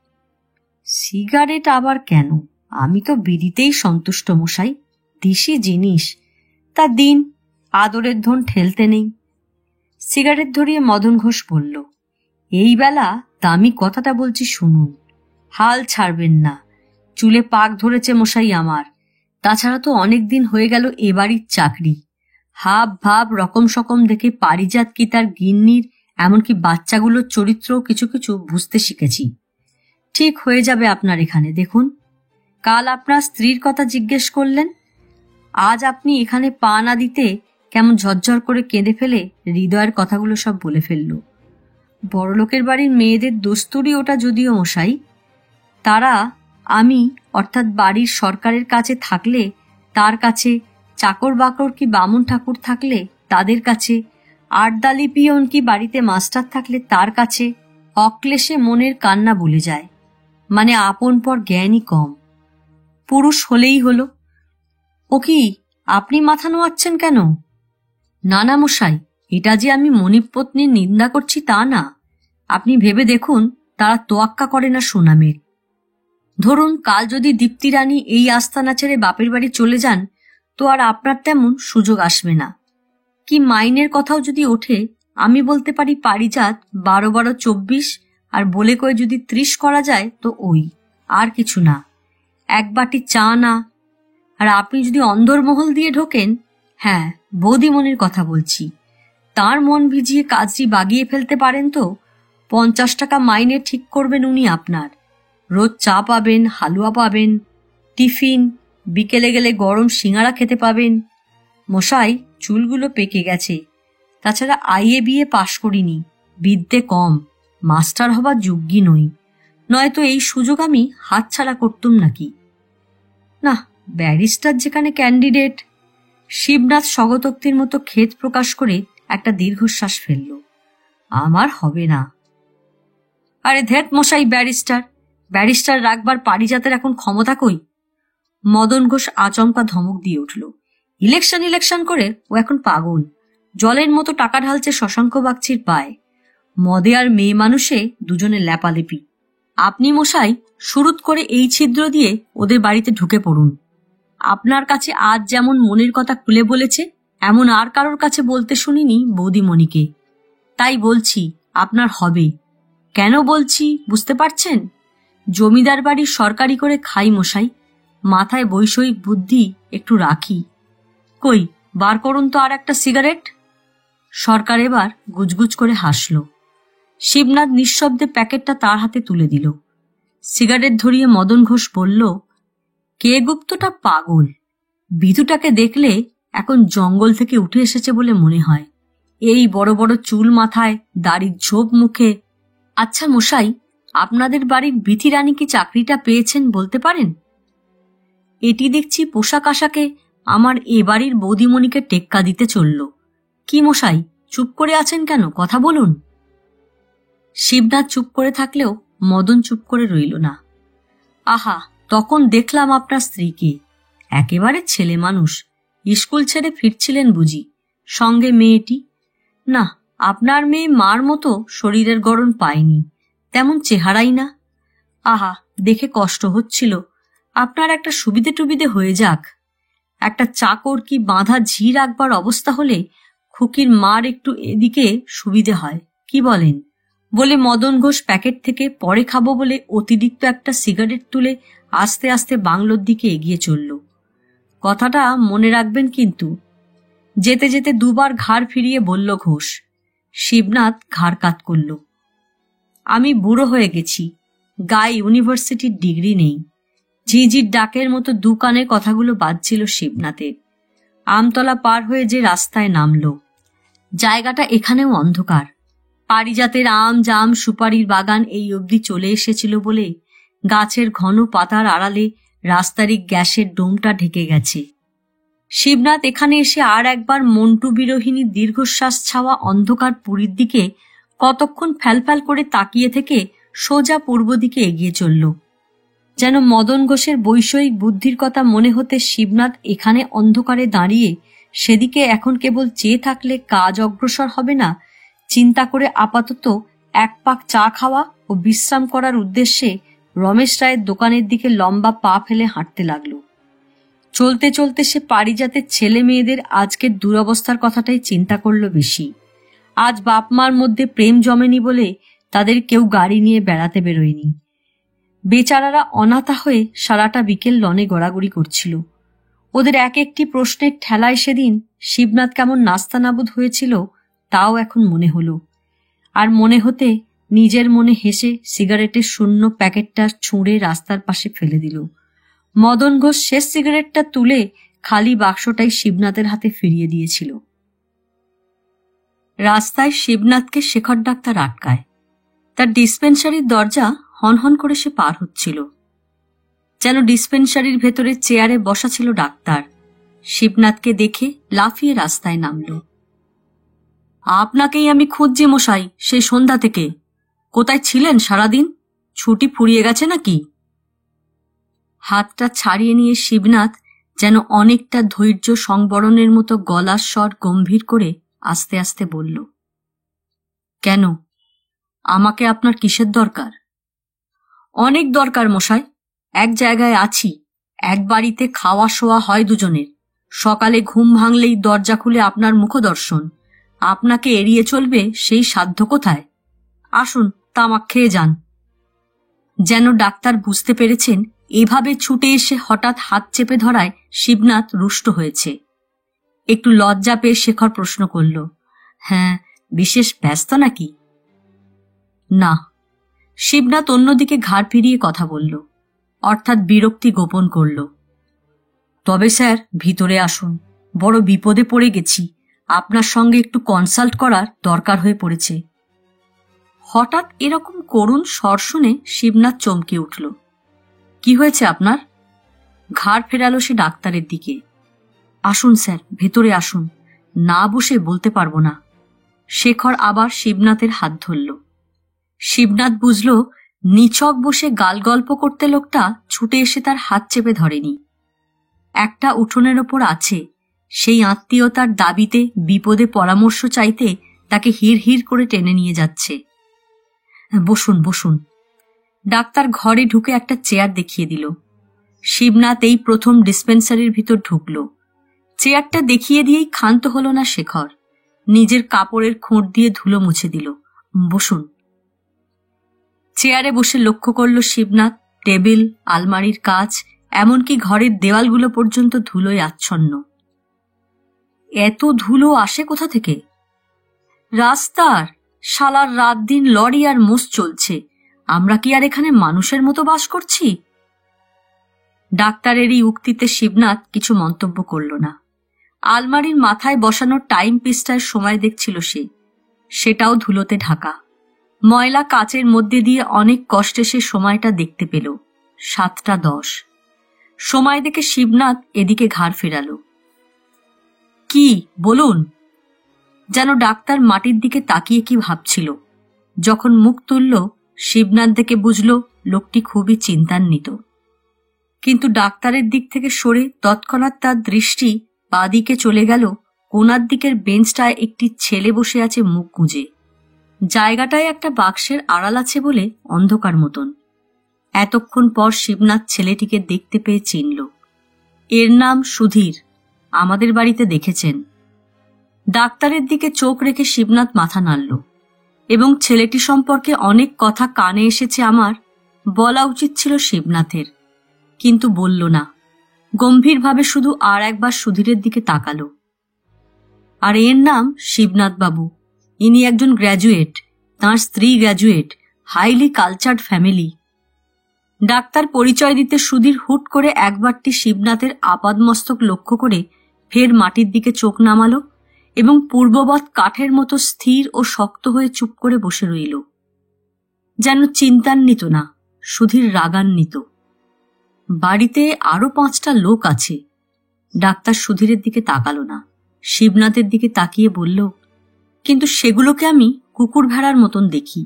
সিগারেট আবার কেন? আমি তো বিড়িতেই সন্তুষ্ট মশাই। দেশি জিনিস, তা দিন, আদরের ধন ঠেলতে নেই। সিগারেট ধরিয়ে মদন ঘোষ বলল, এই বেলা দামি কথাটা বলছি শুনুন, হাল ছাড়বেন না। চুলে পাক ধরেছে মশাই আমার। তাছাড়া তো অনেক দিন হয়ে গেল এ বাড়ির চাকরি। হাব ভাব রকম সকম দেখে পারিজাত কি তার গিন্নির, এমনকি বাচ্চাগুলোর চরিত্রও কিছু কিছু বুঝতে শিখেছি। ঠিক হয়ে যাবে আপনার এখানে। দেখুন, কাল আপনার স্ত্রীর কথা জিজ্ঞেস করলেন, আজ আপনি এখানে পা না দিতে কেমন ঝরঝর করে কেঁদে ফেলে হৃদয়ের কথাগুলো সব বলে ফেলল। বড়লোকের বাড়ির মেয়েদের দস্তুরি ওটা যদিও মশাই। তারা আমি অর্থাৎ বাড়ির সরকারের কাছে থাকলে তার কাছে, চাকর বাকর কি বামুন ঠাকুর থাকলে তাদের কাছে, আটদালি পিয়ন কি বাড়িতে মাস্টার থাকলে তার কাছে অক্লেশে মনের কান্না বলে যায়। মানে আপন পর জ্ঞানই কম। পুরুষ হলেই হলো। ও কি, আপনি মাথা নোয়াচ্ছেন কেন? না না মশাই, এটা যে আমি মনিপত্নীর নিন্দা করছি তা না। আপনি ভেবে দেখুন, তারা তোয়াক্কা করে না সুনামের। ধরুন কাল যদি দীপ্তি রানী এই আস্তানা ছেড়ে বাপের বাড়ি চলে যান, তো আর আপনার তেমন সুযোগ আসবে না। কি মাইনের কথাও যদি ওঠে, আমি বলতে পারি পারিজাত 12-12-24, আর বলে কয়ে যদি 30 করা যায় তো ওই, আর কিছু না। এক বাটি চা না। আর আপনি যদি অন্দরমহল দিয়ে ঢোকেন, হ্যাঁ বৌদিমণির কথা বলছি, তার মন ভিজিয়ে কাজটি বাগিয়ে ফেলতে পারেন তো 50 টাকা মাইনে ঠিক করবেন উনি আপনার। রোজ চা পাবেন, হালুয়া পাবেন, টিফিন, বিকেলে গেলে গরম সিঙাড়া খেতে পাবেন। মশাই, চুলগুলো পেকে গেছে। তাছাড়া আইএ বিএ পাশ করিনি, বিদ্যে কম, মাস্টার হবার যোগ্যী নই। নয়তো এই সুযোগ আমি হাতছাড়া করতুম নাকি। না, ব্যারিস্টার যেখানে ক্যান্ডিডেট। শিবনাথ স্বগতোক্তির মতো খেদ প্রকাশ করে একটা দীর্ঘশ্বাস ফেলল। আমার হবে না। আরে ধ্যাত মশাই, ব্যারিস্টার রাখবার পারিজাতের এখন ক্ষমতা কই? মদন ঘোষ আচমকা ধমক দিয়ে উঠল। ইলেকশন করে ও এখন পাগল। জলের মতো টাকা ঢালছে শশাঙ্ক বাগচির পায়। মদে আর মেয়ে মানুষে দুজনে ল্যাপালেপি। আপনি মশাই শুরুত করে এই ছিদ্র দিয়ে ওদের বাড়িতে ঢুকে পড়ুন। আপনার কাছে আজ যেমন মনের কথা খুলে বলেছে, এমন আর কারোর কাছে বলতে শুনিনি বৌদিমণিকে। তাই বলছি, আপনার হবে। কেন বলছি বুঝতে পারছেন? জমিদার বাড়ির সরকারি করে খাই মশাই, মাথায় বৈষয়িক বুদ্ধি একটু রাখি। কই, বার করুন তো আর একটা সিগারেট। সরকার এবার গুজগুজ করে হাসল। শিবনাথ নিঃশব্দে প্যাকেটটা তার হাতে তুলে দিল। সিগারেট ধরিয়ে মদন ঘোষ বলল, কে গুপ্তটা পাগল। বিধুটাকে দেখলে এখন জঙ্গল থেকে উঠে এসেছে বলে মনে হয়। এই বড় বড় চুল মাথায়, দাড়ির ঝোপ মুখে। আচ্ছা মশাই, আপনাদের বাড়ির বিথি রানী কি চাকরিটা পেয়েছেন বলতে পারেন? এটি দেখছি পোশাক আশাকে আমার এ বাড়ির বৌদিমণিকে টেক্কা দিতে চলল। কি মশাই, চুপ করে আছেন কেন? কথা বলুন। শিবনাথ চুপ করে থাকলেও মদন চুপ করে রইল না। আহা, তখন দেখলাম আপনার স্ত্রীকে, একেবারে ছেলে মানুষ। স্কুল ছেড়ে ফিরছিলেন বুঝি, সঙ্গে মেয়েটি। না, আপনার মেয়ে মার মতো শরীরের গড়ন পায়নি, তেমন চেহারাই না। আহা, দেখে কষ্ট হচ্ছিল। আপনার একটা সুবিধে টুবিধে হয়ে যাক। একটা চাকর কি বাঁধা ঝি রাখবার অবস্থা হলে খুকির মার একটু এদিকে সুবিধে হয়, কি বলেন? বলে মদন ঘোষ প্যাকেট থেকে পরে খাবো বলে অতিরিক্ত একটা সিগারেট তুলে আস্তে আস্তে বাংলোর দিকে এগিয়ে চলল। কথাটা মনে রাখবেন কিন্তু। যেতে যেতে দুবার ঘাড় ফিরিয়ে বলল ঘোষ। শিবনাথ ঘাড় কাত করল। আমি বুড়ো হয়ে গেছি, গায়ে ইউনিভার্সিটির ডিগ্রি নেই। ঝিঝির ডাকের মতো দু কানে কথাগুলো বাজছিল শিবনাথের। আমতলা পার হয়ে যে রাস্তায় নামল। জায়গাটা এখানেও অন্ধকার। পারিজাতের আম জাম সুপারির বাগান এই অবধি চলে এসেছিল বলে গাছের ঘন পাতার আড়ালে রাস্তারই গ্যাসের ডোমটা ঢেকে গেছে। শিবনাথ এখানে এসে আর একবার মন্টু বিরোহিনী দীর্ঘশ্বাস ছাওয়া অন্ধকার পুরীর দিকে কতক্ষণ ফ্যালফ্যাল করে তাকিয়ে থেকে সোজা পূর্ব দিকে এগিয়ে চলল। যেন মদন ঘোষের বৈষয়িক বুদ্ধির কথা মনে হতে শিবনাথ এখানে অন্ধকারে দাঁড়িয়ে সেদিকে এখন কেবল চেয়ে থাকলে কাজ অগ্রসর হবে না, চিন্তা করে আপাতত এক পাক চা খাওয়া ও বিশ্রাম করার উদ্দেশ্যে রমেশ রায়ের দোকানের দিকে লম্বা পা ফেলে হাঁটতে লাগলো। চলতে চলতে সে পারিজাতের ছেলে মেয়েদের আজকের দুরবস্থার কথাটাই চিন্তা করল বেশি। আজ বাপ মার মধ্যে প্রেম জমেনি বলে তাদের কেউ গাড়ি নিয়ে বেড়াতে বেরোয়নি। বেচারারা অনাথা হয়ে সারাটা বিকেল লনে গড়াগড়ি করছিল। ওদের এক একটি প্রশ্নের ঠেলায় সেদিন শিবনাথ কেমন নাস্তানাবুদ হয়েছিল তাও এখন মনে হলো। আর মনে হতে নিজের মনে হেসে সিগারেটের শূন্য প্যাকেটটা ছুঁড়ে রাস্তার পাশে ফেলে দিল। মদন ঘোষ শেষ সিগারেটটা তুলে খালি বাক্সটাই শিবনাথের হাতে ফিরিয়ে দিয়েছিল। রাস্তায় শিবনাথকে শেখর ডাক্তার আটকায়। তার ডিসপেন্সারির দরজা হনহন করে সে পার হচ্ছিল। যেন ডিসপেন্সারির ভেতরে চেয়ারে বসা ছিল ডাক্তার। শিবনাথকে দেখে লাফিয়ে রাস্তায় নামল। আপনাকেই আমি খুঁজছি মশাই, সেই সন্ধ্যা থেকে। কোথায় ছিলেন সারাদিন? ছুটি ফুরিয়ে গেছে নাকি? হাতটা ছাড়িয়ে নিয়ে শিবনাথ যেন অনেকটা ধৈর্য সংবরণের মতো গলার স্বর গম্ভীর করে আস্তে আস্তে বলল, কেন, আমাকে আপনার কিসের দরকার? অনেক দরকার মশাই। এক জায়গায় আছি, এক বাড়িতে খাওয়া শোয়া হয় দুজনের। সকালে ঘুম ভাঙলেই দরজা খুলে আপনার মুখদর্শন। আপনাকে এড়িয়ে চলবে সেই সাধ্য কোথায়? আসুন, তামাক খেয়ে যান। যেন ডাক্তার বুঝতে পেরেছেন এভাবে ছুটে এসে হঠাৎ হাত চেপে ধরায় শিবনাথ রুষ্ট হয়েছে। একটু লজ্জা পেয়ে শেখর প্রশ্ন করল, হ্যাঁ, বিশেষ ব্যস্ত নাকি? না। শিবনাথ অন্যদিকে ঘাড় ফিরিয়ে কথা বলল, অর্থাৎ বিরক্তি গোপন করল। তবে স্যার, ভিতরে আসুন। বড় বিপদে পড়ে গেছি। আপনার সঙ্গে একটু কনসাল্ট করার দরকার হয়ে পড়েছে। হঠাৎ এরকম করুণ স্বর শুনে শিবনাথ চমকে উঠল। কি হয়েছে আপনার? ঘাড় ফেরালো সে ডাক্তারের দিকে। আসুন স্যার, ভেতরে আসুন। না বসে বলতে পারবো না। শেখর আবার শিবনাথের হাত ধরল। শিবনাথ বুঝল নিছক বসে গাল গল্প করতে লোকটা ছুটে এসে তার হাত চেপে ধরেনি। একটা উঠোনের ওপর আছে, সেই আত্মীয়তার দাবিতে বিপদে পরামর্শ চাইতে তাকে হিড় হিড় করে টেনে নিয়ে যাচ্ছে। বসুন বসুন। ডাক্তার ঘরে ঢুকে একটা চেয়ার দেখিয়ে দিল। শিবনাথ এই প্রথম ডিসপেন্সারির ভিতর ঢুকল। চেয়ারটা দেখিয়ে দিয়েই ক্ষান্ত হল না শেখর। নিজের কাপড়ের খোঁট দিয়ে ধুলো মুছে দিল। বসুন। চেয়ারে বসে লক্ষ্য করল শিবনাথ টেবিল, আলমারির কাচ, এমনকি ঘরের দেওয়ালগুলো পর্যন্ত ধুলোয় আচ্ছন্ন। এত ধুলো আসে কোথা থেকে? রাস্তার। শালার রাত দিন লরি আর মোষ চলছে। আমরা কি আর এখানে মানুষের মতো বাস করছি? ডাক্তারের এই উক্তিতে শিবনাথ কিছু মন্তব্য করল না। আলমারির মাথায় বসানো টাইম পিসটায় সময় দেখছিল সে। সেটাও ধুলোতে ঢাকা। ময়লা কাচের মধ্যে দিয়ে অনেক কষ্টে সে সময়টা দেখতে পেল। 7:10। সময় দেখে শিবনাথ এদিকে ঘাড় ফেরাল। কি বলুন? যেন ডাক্তার মাটির দিকে তাকিয়ে কি ভাবছিল। যখন মুখ তুলল শিবনাথ দেখে বুঝল লোকটি খুবই চিন্তান্বিত। কিন্তু ডাক্তারের দিক থেকে সরে তৎক্ষণাৎ তার দৃষ্টি বাঁদিকে চলে গেল। কোনার দিকের বেঞ্চটায় একটি ছেলে বসে আছে মুখ গুঁজে। জায়গাটায় একটা বাক্সের আড়াল আছে বলে অন্ধকার মতন। এতক্ষণ পর শিবনাথ ছেলেটিকে দেখতে পেয়ে চিনল। এর নাম সুধীর। আমাদের বাড়িতে দেখেছেন। ডাক্তারের দিকে চোখ রেখে শিবনাথ মাথা নাড়ল। এবং ছেলেটি সম্পর্কে অনেক কথা কানে এসেছে আমার, বলা উচিত ছিল শিবনাথের, কিন্তু বলল না। গম্ভীরভাবে শুধু আর একবার সুধীরের দিকে তাকালো। আর এর নাম শিবনাথ বাবু। ইনি একজন গ্র্যাজুয়েট, তাঁর স্ত্রী graduate, highly cultured family. Doctor পরিচয় দিতে সুধীর হুট করে একবারটি শিবনাথের আপাদমস্তক লক্ষ্য করে ফের মাটির দিকে চোখ নামালো এবং পূর্ববৎ কাঠের মতো স্থির ও শক্ত হয়ে চুপ করে বসে রইল। যেন চিন্তান্বিত না, সুধীর রাগান্বিত। বাড়িতে আরো 5টা লোক আছে। ডাক্তার সুধীরের দিকে তাকালো না, শিবনাথের দিকে তাকিয়ে বলল, কিন্তু সেগুলোকে আমি কুকুর ভেড়ার মতন দেখি।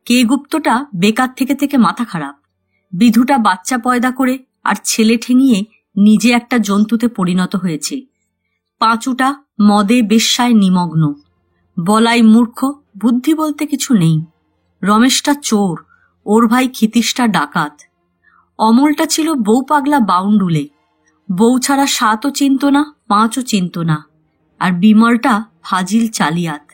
কে গুপ্তটা বেকার থেকে থেকে মাথা খারাপ, বিধুটা বাচ্চা পয়দা করে আর ছেলে ঠেঙিয়ে নিজে একটা জন্তুতে পরিণত হয়েছে। পাঁচুটা মদে বেশ্যায় নিমগ্ন। বলাই মূর্খ, বুদ্ধি বলতে কিছু নেই। রমেশটা চোর, ওর ভাই ক্ষিতীশটা ডাকাত। অমলটা ছিল বউ পাগলা বাউন্ডুলে, বউ ছাড়া ৭ও চিনত না, ৫ও চিনত না। আর বিমলটা ফাজিল চালিয়াত।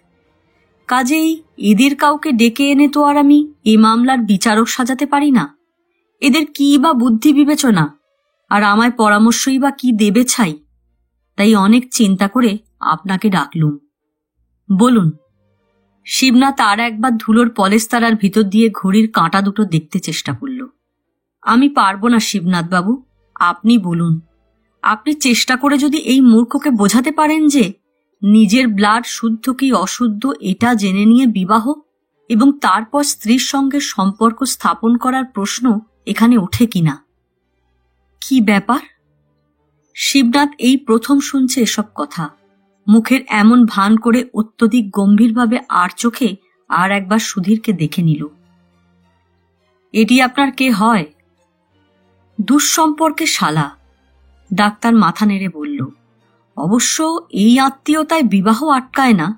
কাজেই এদের কাউকে ডেকে এনে তো আর আমি এ মামলার বিচারক সাজাতে পারি না। এদের কি বা বুদ্ধি বিবেচনা, আর আমায় পরামর্শই বা কি দেবে ছাই। তাই অনেক চিন্তা করে আপনাকে ডাকলুম। বলুন। শিবনাথ আর একবার ধুলোর পলেস্তারার ভিতর দিয়ে ঘড়ির কাঁটা দুটো দেখতে চেষ্টা করল। আমি পারব না শিবনাথ বাবু, আপনি বলুন। আপনি চেষ্টা করে যদি এই মূর্খকে বোঝাতে পারেন যে নিজের ব্লাড শুদ্ধ কি অশুদ্ধ এটা জেনে নিয়ে বিবাহ এবং তারপর স্ত্রীর সঙ্গে সম্পর্ক স্থাপন করার প্রশ্ন এখানে ওঠে কিনা। কি ব্যাপার? শিবনাথ এই প্রথম শুনছে এসব কথা। মুখের এমন ভান করে অত্যধিক গম্ভীরভাবে আর চোখে আর একবার সুধীরকে দেখে নিল। এটি আপনার কে হয়? দুঃসম্পর্কে শালা, ডাক্তার মাথা নেড়ে বলল। অবশ্য এই আত্মীয়তায় বিবাহ আটকায় না,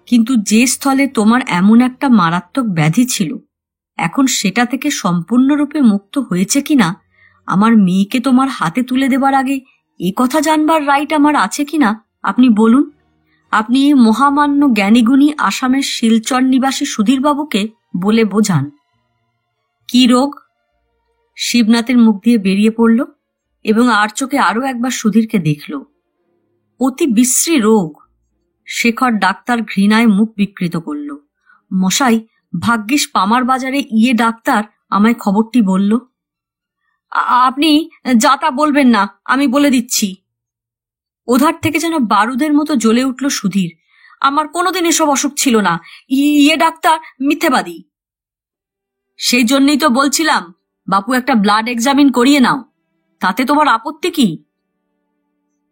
কিন্তু যে স্থলে তোমার এমন একটা মারাত্মক ব্যাধি ছিল, এখন সেটা থেকে সম্পূর্ণরূপে মুক্ত হয়েছে কিনা আমার মেয়েকে তোমার হাতে তুলে দেবার আগে এ কথা জানবার রাইট আমার আছে কিনা আপনি বলুন। আপনি এই মহামান্য জ্ঞানীগুণী আসামের শিলচর নিবাসী সুধীরবাবুকে বলে বোঝান। কি রোগ? শিবনাথের মুখ দিয়ে বেরিয়ে পড়ল এবং আর চোখে আরও একবার সুধীরকে দেখল। অতি বিশ্রী রোগ। শেখর ডাক্তার ঘৃণায় মুখ বিকৃত করল। মশাই, ভাগ্যিস পামার বাজারে ডাক্তার আমায় খবরটি বলল। আপনি যা তা বলবেন না, আমি বলে দিচ্ছি। ওধার থেকে যেন বারুদের মতো জ্বলে উঠল সুধীর। আমার কোনোদিন এসব অসুখ ছিল না। ডাক্তার মিথ্যেবাদী। সেই জন্যই তো বলছিলাম বাপু একটা ব্লাড এক্সামিন করিয়ে নাও, তাতে তোমার আপত্তি কি?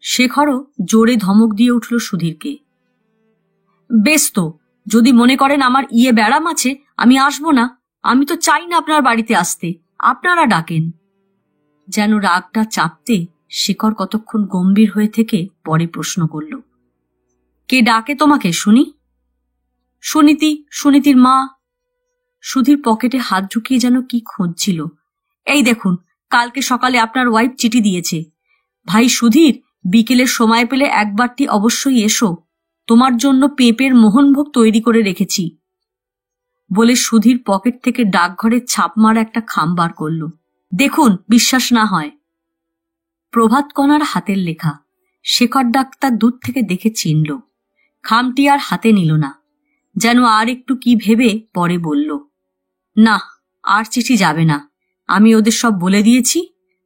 শেখরও জোরে ধমক দিয়ে উঠল সুধীরকে। বেশ তো, যদি মনে করেন আমার ব্যারাম আছে আমি আসব না। আমি তো চাই না আপনার বাড়িতে আসতে, আপনারা ডাকেন। যেন রাগটা চাপতে শেখর কতক্ষণ গম্ভীর হয়ে থেকে পরে প্রশ্ন করল, কে ডাকে তোমাকে শুনি? সুনীতির মা। সুধীর পকেটে হাত ঢুকিয়ে যেন কি খুঁজছিল। এই দেখুন, কালকে সকালে আপনার ওয়াইফ চিঠি দিয়েছে। ভাই সুধীর, বিকেলের সময় পেলে একবারটি অবশ্যই এসো, তোমার জন্য পেঁপের মোহনভোগ তৈরি করে রেখেছি। বলে সুধীর পকেট থেকে ডাকঘরের ছাপ মারা একটা খাম বার করল। দেখুন, বিশ্বাস না হয়। প্রভাত কণার হাতের লেখা। শেখর ডাক্তার দূর থেকে দেখে চিনল। খামটি আর হাতে নিল না, যেন আর একটু কি ভেবে পরে বলল, না, আর চিঠি যাবে না, আমি ওদের সব বলে দিয়েছি।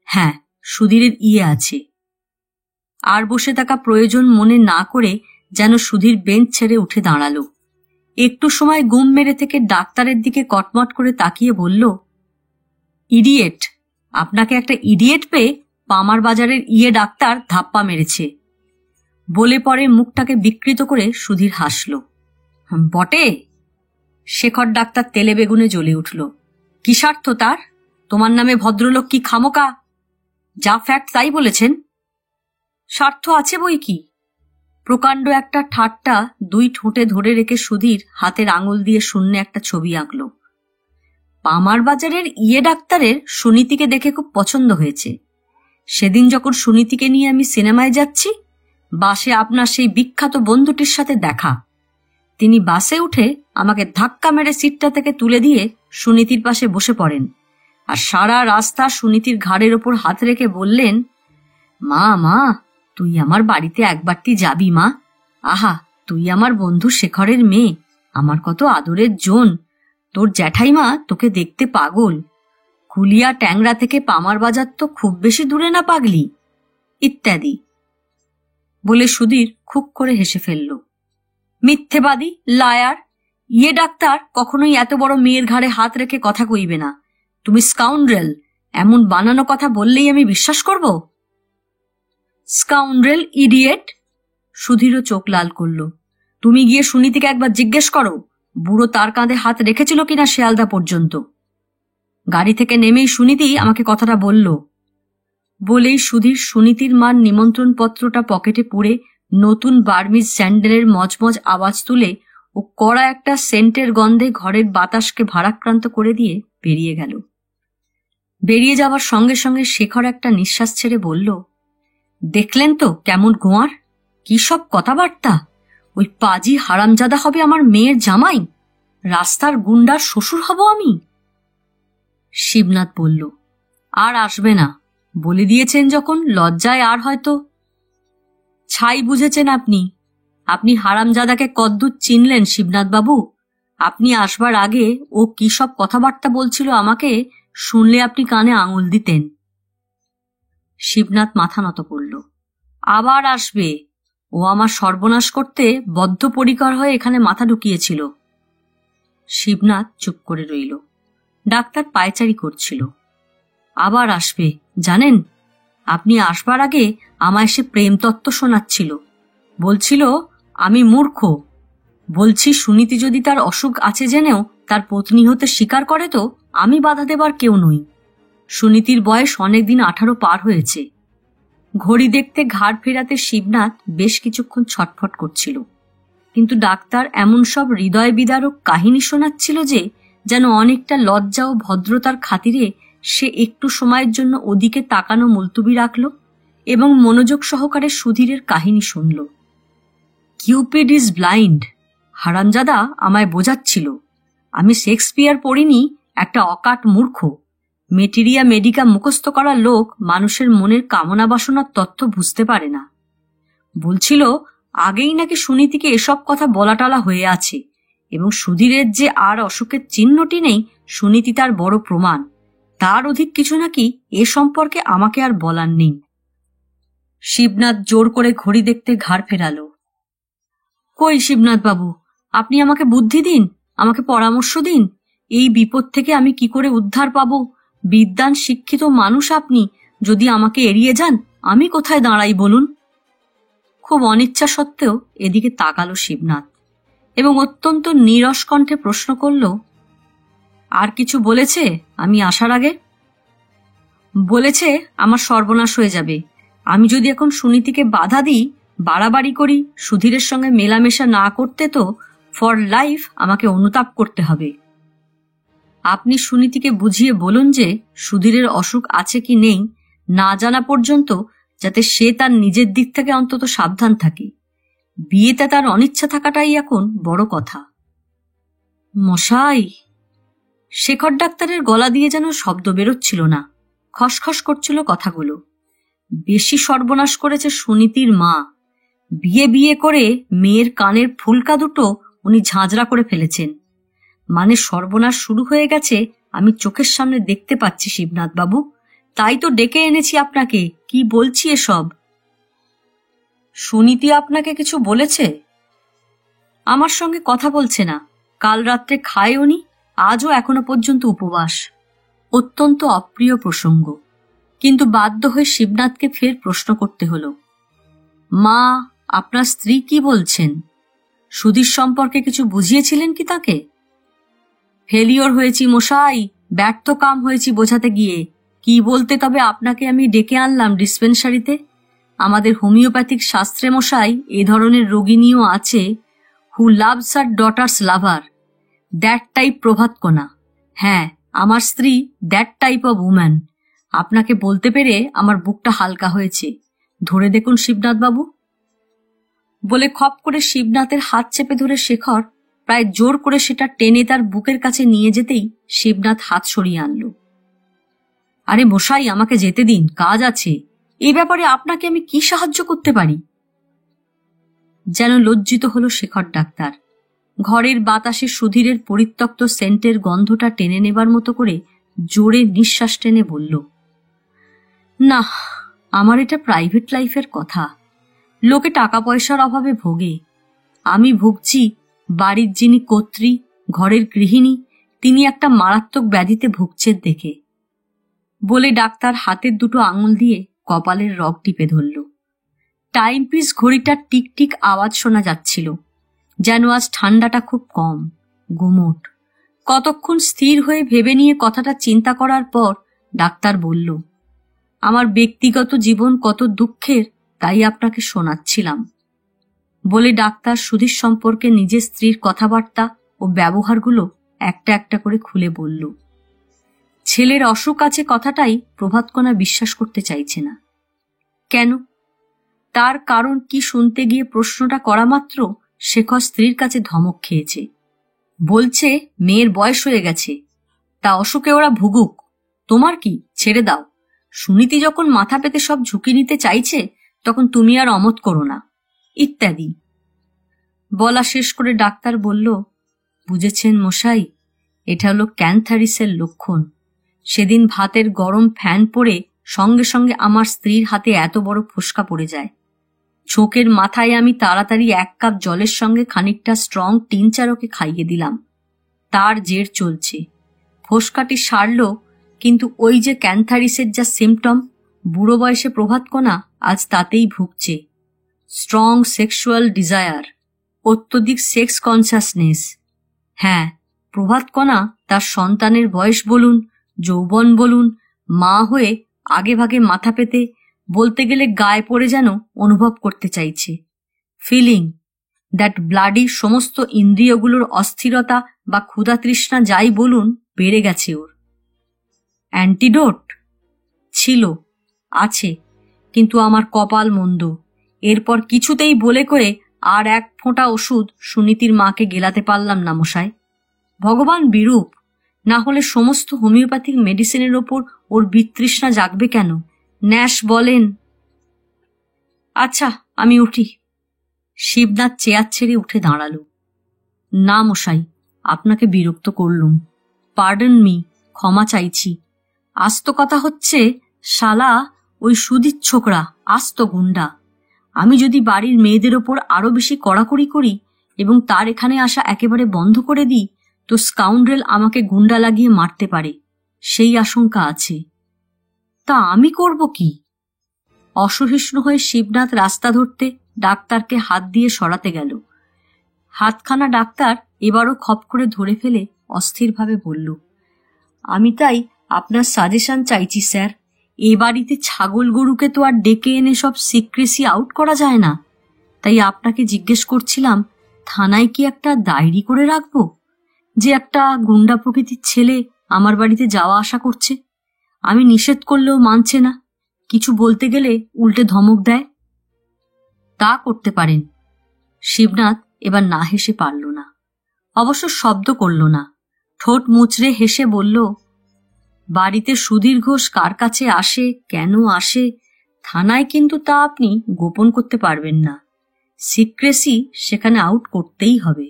হ্যাঁ, সুধীরের আছে। আর বসে থাকা প্রয়োজন মনে না করে যেন সুধীর বেঞ্চ ছেড়ে উঠে দাঁড়ালো। একটু সময় গুম মেরে থেকে ডাক্তারের দিকে কটমট করে তাকিয়ে বলল, ইডিয়েট, আপনাকে একটা ইডিয়েট পেয়ে পামার বাজারের ডাক্তার ধাপ্পা মেরেছে। বলে পরে মুখটাকে বিকৃত করে সুধীর হাসল। বটে? শেখর ডাক্তার তেলে বেগুনে জ্বলে উঠল। কি স্বার্থ তার? তোমার নামে ভদ্রলোক কি খামোকা যা ফ্যাক্ট তাই বলেছেন? স্বার্থ আছে বই কি। প্রকাণ্ড একটা ঠাট্টা দুই ঠোঁটে ধরে রেখে সুধীর হাতের আঙুল দিয়ে শূন্যে একটা ছবি আঁকল। পামার বাজারের ডাক্তারের সুনীতিকে দেখে খুব পছন্দ হয়েছে। সেদিন যখন সুনীতিকে নিয়ে আমি সিনেমায় যাচ্ছি, বাসে আপনার সেই বিখ্যাত বন্ধুটির সাথে দেখা। তিনি বাসে উঠে আমাকে ধাক্কা মেরে সিটটা থেকে তুলে দিয়ে সুনীতির পাশে বসে পড়েন আর সারা রাস্তা সুনীতির ঘাড়ের ওপর হাত রেখে বললেন, মা মা, তুই আমার বাড়িতে একবারটি যাবি মা। আহা, তুই আমার বন্ধু শেখরের মেয়ে, আমার কত আদরের জন। তোর জ্যাঠাইমা তোকে দেখতে পাগল। কুলিয়া ট্যাংরা থেকে পামার বাজার তো খুব বেশি দূরে না পাগলি, ইত্যাদি। বলে সুধীর খুব করে হেসে ফেলল। মিথ্যেবাদী, লায়ার। ডাক্তার কখনোই এত বড় মেয়ের ঘাড়ে হাত রেখে কথা কইবে না। তুমি স্কাউন্ড্রেল, এমন বানানো কথা বললেই আমি বিশ্বাস করব? Scoundrel, idiot. সুধীরও চোখ লাল করল। তুমি গিয়ে সুনীতিকে একবার জিজ্ঞেস করো বুড়ো তার কাঁধে হাত রেখেছিল কিনা শিয়ালদা পর্যন্ত। গাড়ি থেকে নেমেই সুনীতি আমাকে কথাটা বলল। বলেই সুধীর সুনীতির মার নিমন্ত্রণ পত্রটা পকেটে পুরে নতুন বার্মিজ স্যান্ডেলের মজমজ আওয়াজ তুলে ও কড়া একটা সেন্টের গন্ধে ঘরের বাতাসকে ভারাক্রান্ত করে দিয়ে বেরিয়ে গেল। বেরিয়ে যাওয়ার সঙ্গে সঙ্গে শেখর একটা নিঃশ্বাস ছেড়ে বলল, দেখলেন তো কেমন গোয়ার, কি সব কথাবার্তা! ওই পাজি হারামজাদা হবে আমার মেয়ের জামাই, রাস্তার গুন্ডার শ্বশুর হব আমি। শিবনাথ বলল, আর আসবে না, বলে দিয়েছেন যখন, লজ্জায় আর হয়তো। ছাই বুঝেছেন আপনি। আপনি হারামজাদাকে কদ্দূর চিনলেন শিবনাথ বাবু? আপনি আসবার আগে ও কি সব কথাবার্তা বলছিল আমাকে শুনলে আপনি কানে আঙুল দিতেন। শিবনাথ মাথা নত করল। আবার আসবে, ও আমার সর্বনাশ করতে বদ্ধপরিকর হয়ে এখানে মাথা ঢুকিয়েছিল। শিবনাথ চুপ করে রইল। ডাক্তার পায়চারি করছিল। আবার আসবে জানেন, আপনি আসবার আগে আমায় সে প্রেমতত্ত্ব শোনাচ্ছিল। বলছিল আমি মূর্খ। বলছি সুনীতি যদি তার অসুখ আছে জেনেও তার পত্নী হতে স্বীকার করে তো আমি বাধা দেবার কেউ নই। সুনীতির বয়স অনেকদিন 18 পার হয়েছে। ঘড়ি দেখতে ঘাড় ফেরাতে শিবনাথ বেশ কিছুক্ষণ ছটফট করছিল, কিন্তু ডাক্তার এমন সব হৃদয় বিদারক কাহিনী শোনাচ্ছিল যে যেন অনেকটা লজ্জা ও ভদ্রতার খাতিরে সে একটু সময়ের জন্য ওদিকে তাকানো মুলতুবি রাখল এবং মনোযোগ সহকারে সুধীরের কাহিনী শুনল। কিউপিড ইজ ব্লাইন্ড, হারামজাদা আমায় বোঝাচ্ছিল আমি শেক্সপিয়ার পড়িনি, একটা অকাট মূর্খ। মেটেরিয়া মেডিকা মুখস্থ করা লোক মানুষের মনের কামনা বাসনার তথ্য বুঝতে পারে না। বলছিল আগেই নাকি সুনীতিকে এসব কথা বলাটালা হয়ে আছে এবং সুধীরের যে আর অসুখের চিহ্নটি নেই সুনীতি তার বড় প্রমাণ। তার অধিক কিছু নাকি এ সম্পর্কে আমাকে আর বলার নেই। শিবনাথ জোর করে ঘড়ি দেখতে ঘাড় ফেরাল। কই শিবনাথ বাবু, আপনি আমাকে বুদ্ধি দিন, আমাকে পরামর্শ দিন। এই বিপদ থেকে আমি কি করে উদ্ধার পাব? বিদ্বান শিক্ষিত মানুষ আপনি, যদি আমাকে এড়িয়ে যান আমি কোথায় দাঁড়াই বলুন? খুব অনিচ্ছা সত্ত্বেও এদিকে তাকালো শিবনাথ এবং অত্যন্ত নীরস কণ্ঠে প্রশ্ন করল, আর কিছু বলেছে আমি আসার আগে? বলেছে আমার সর্বনাশ হয়ে যাবে আমি যদি এখন সুনীতিকে বাধা দিই, বাড়াবাড়ি করি, সুধীরের সঙ্গে মেলামেশা না করতে তো ফর লাইফ আমাকে অনুতাপ করতে হবে। আপনি সুনীতিকে বুঝিয়ে বলুন যে সুধীরের অসুখ আছে কি নেই না জানা পর্যন্ত যাতে সে তার নিজের দিক থেকে অন্তত সাবধান থাকে। বিয়েতে তার অনিচ্ছা থাকাটাই এখন বড় কথা। মশাই! শেখর ডাক্তারের গলা দিয়ে যেন শব্দ বেরোচ্ছিল না, খসখস করছিল কথাগুলো। বেশি সর্বনাশ করেছে সুনীতির মা। বিয়ে বিয়ে করে মেয়ের কানের ফুলকা দুটো উনি ঝাঁঝরা করে ফেলেছেন। মানে সর্বনাশ শুরু হয়ে গেছে আমি চোখের সামনে দেখতে পাচ্ছি শিবনাথ বাবু, তাই তো ডেকে এনেছি আপনাকে। কি বলছি এসব? সুনীতি আপনাকে কিছু বলেছে? আমার সঙ্গে কথা বলছে না, কাল রাত্রে খায়ওনি, আজও এখনো পর্যন্ত উপবাস। অত্যন্ত অপ্রিয় প্রসঙ্গ, কিন্তু বাধ্য হয়ে শিবনাথকে ফের প্রশ্ন করতে হলো। মা, আপনার স্ত্রী কি বলছেন? সুধীর সম্পর্কে কিছু বুঝিয়েছিলেন কি তাকে? ফেলিওর হয়েছি মশাই, ব্যর্থ কাম হয়েছি বোঝাতে গিয়ে। কি বলতে তবে আপনাকে আমি ডেকে আনলাম ডিসপেন্সারিতে? আমাদের হোমিওপ্যাথিক শাস্ত্রে মশাই এ ধরনের রোগিণীও আছে, who loves her daughter's lover, that type Prabhatkana. হ্যাঁ, আমার স্ত্রী দ্যাট টাইপ অব উম্যান। আপনাকে বলতে পেরে আমার বুকটা হালকা হয়েছে। ধরে দেখুন শিবনাথ বাবু। বলে খপ করে শিবনাথের হাত চেপে ধরে শেখর প্রায় জোর করে সেটা টেনে তার বুকের কাছে নিয়ে যেতেই শিবনাথ হাত সরিয়ে আনল। আরে মশাই, আমাকে যেতে দিন, কাজ আছে। এই ব্যাপারে আপনাকে আমি কি সাহায্য করতে পারি? যেন লজ্জিত হলো শেখর ডাক্তার। ঘরের বাতাসে সুধীরের পরিত্যক্ত সেন্টের গন্ধটা টেনে নেবার মতো করে জোরে নিঃশ্বাস টেনে বলল, না, আমার এটা প্রাইভেট লাইফের কথা। লোকে টাকা পয়সার অভাবে ভোগে, আমি ভুগছি বাড়ির যিনি কর্ত্রী, ঘরের গৃহিণী, তিনি একটা মারাত্মক ব্যাধিতে ভুগছেন দেখে। বলে ডাক্তার হাতের দুটো আঙুল দিয়ে কপালের রগ টিপে ধরল। টাইমপিস ঘড়িটার টিকটিক আওয়াজ শোনা যাচ্ছিল, যেন আজ ঠান্ডাটা খুব কম, গুমোট। কতক্ষণ স্থির হয়ে ভেবে নিয়ে কথাটা চিন্তা করার পর ডাক্তার বলল, আমার ব্যক্তিগত জীবন কত দুঃখের তাই আপনাকে শোনাচ্ছিলাম। বলে ডাক্তার সুধীর সম্পর্কে নিজের স্ত্রীর কথাবার্তা ও ব্যবহারগুলো একটা একটা করে খুলে বলল। ছেলের অসুখ আছে কথাটাই প্রভাতকণা বিশ্বাস করতে চাইছে না। কেন? তার কারণ কি শুনতে গিয়ে প্রশ্নটা করা মাত্র শেখর স্ত্রীর কাছে ধমক খেয়েছে। বলছে মেয়ের বয়স হয়ে গেছে, তা অসুখে ওরা ভুগুক, তোমার কি, ছেড়ে দাও। সুনীতি যখন মাথা পেতে সব ঝুঁকি নিতে চাইছে তখন তুমি আর অমত করো না, ইত্যাদি। বলা শেষ করে ডাক্তার বলল, বুঝেছেন মশাই, এটা হলো ক্যান্থারিসের লক্ষণ। সেদিন ভাতের গরম ফ্যান পড়ে সঙ্গে সঙ্গে আমার স্ত্রীর হাতে এত বড় ফোসকা পড়ে যায়। ছোকের মাথায় আমি তাড়াতাড়ি 1 কাপ জলের সঙ্গে খানিকটা স্ট্রং টিনচার ওকে খাইয়ে দিলাম। তার জের চলছে, ফোসকাটি সারল, কিন্তু ওই যে ক্যান্থারিসের যা সিমটম, বুড়ো বয়সে প্রভাতকণা আজ তাতেই ভুগছে। স্ট্রং সেক্সুয়াল ডিজায়ার, অত্যধিক সেক্স কনসাসনেস। হ্যাঁ, প্রভাতকণা তার সন্তানের বয়স বলুন, যৌবন বলুন, মা হয়ে আগে ভাগে মাথা পেতে, বলতে গেলে গায়ে পড়ে যেন অনুভব করতে চাইছে। ফিলিং দ্যাট ব্লাডি সমস্ত ইন্দ্রিয়গুলোর অস্থিরতা বা ক্ষুধা তৃষ্ণা যাই বলুন বেড়ে গেছে ওর। অ্যান্টিডোট ছিল, আছে, কিন্তু আমার কপাল মন্দ। এরপর কিছুতেই বলে করে আর 1 ফোঁটা ওষুধ সুনীতির মাকে গেলাতে পারলাম না মশাই। ভগবান বিরূপ, না হলে সমস্ত হোমিওপ্যাথিক মেডিসিনের ওপর ওর বিতৃষ্ণা জাগবে কেন? ন্যাশ বলেন। আচ্ছা, আমি উঠি। শিবনাথ চেয়ার ছেড়ে উঠে দাঁড়ালো। না মশাই, আপনাকে বিরক্ত করলুম, পার্ডন মি, ক্ষমা চাইছি। আস্ত কথা হচ্ছে, শালা ওই সুধীর ছোকরা আস্ত গুন্ডা। আমি যদি বাড়ির মেয়েদের ওপর আরো বেশি কড়াকড়ি করি এবং তার এখানে আসা একেবারে বন্ধ করে দিই, তো স্কাউন্ড্রেল আমাকে গুন্ডা লাগিয়ে মারতে পারে, সেই আশঙ্কা আছে। তা আমি করব কি? অসহিষ্ণু হয়ে শিবনাথ রাস্তা ধরতে ডাক্তারকে হাত দিয়ে সরাতে গেল। হাতখানা ডাক্তার এবারও খপ করে ধরে ফেলে অস্থিরভাবে বলল, আমি তাই আপনার সাজেশন চাইছি স্যার। এ বাড়িতে ছাগল গরুকে তো আর ডেকে এনে সব সিক্রেসি আউট করা যায় না। তাই আপনাকে জিজ্ঞেস করছিলাম, থানায় কি একটা ডায়েরি করে রাখবো যে একটা গুন্ডা প্রকৃতির ছেলে আমার বাড়িতে যাওয়া আসা করছে, আমি নিষেধ করলেও মানছে না, কিছু বলতে গেলে উল্টে ধমক দেয়। তা করতে পারেন। শিবনাথ এবার না হেসে পারল না, অবশ্য শব্দ করল না, ঠোঁট মুচড়ে হেসে বলল, বাড়িতে সুধীর ঘোষ কার কাছে আসে, কেন আসে, থানায় কিন্তু তা আপনি গোপন করতে পারবেন না। সিক্রেসি সেখানে আউট করতেই হবে।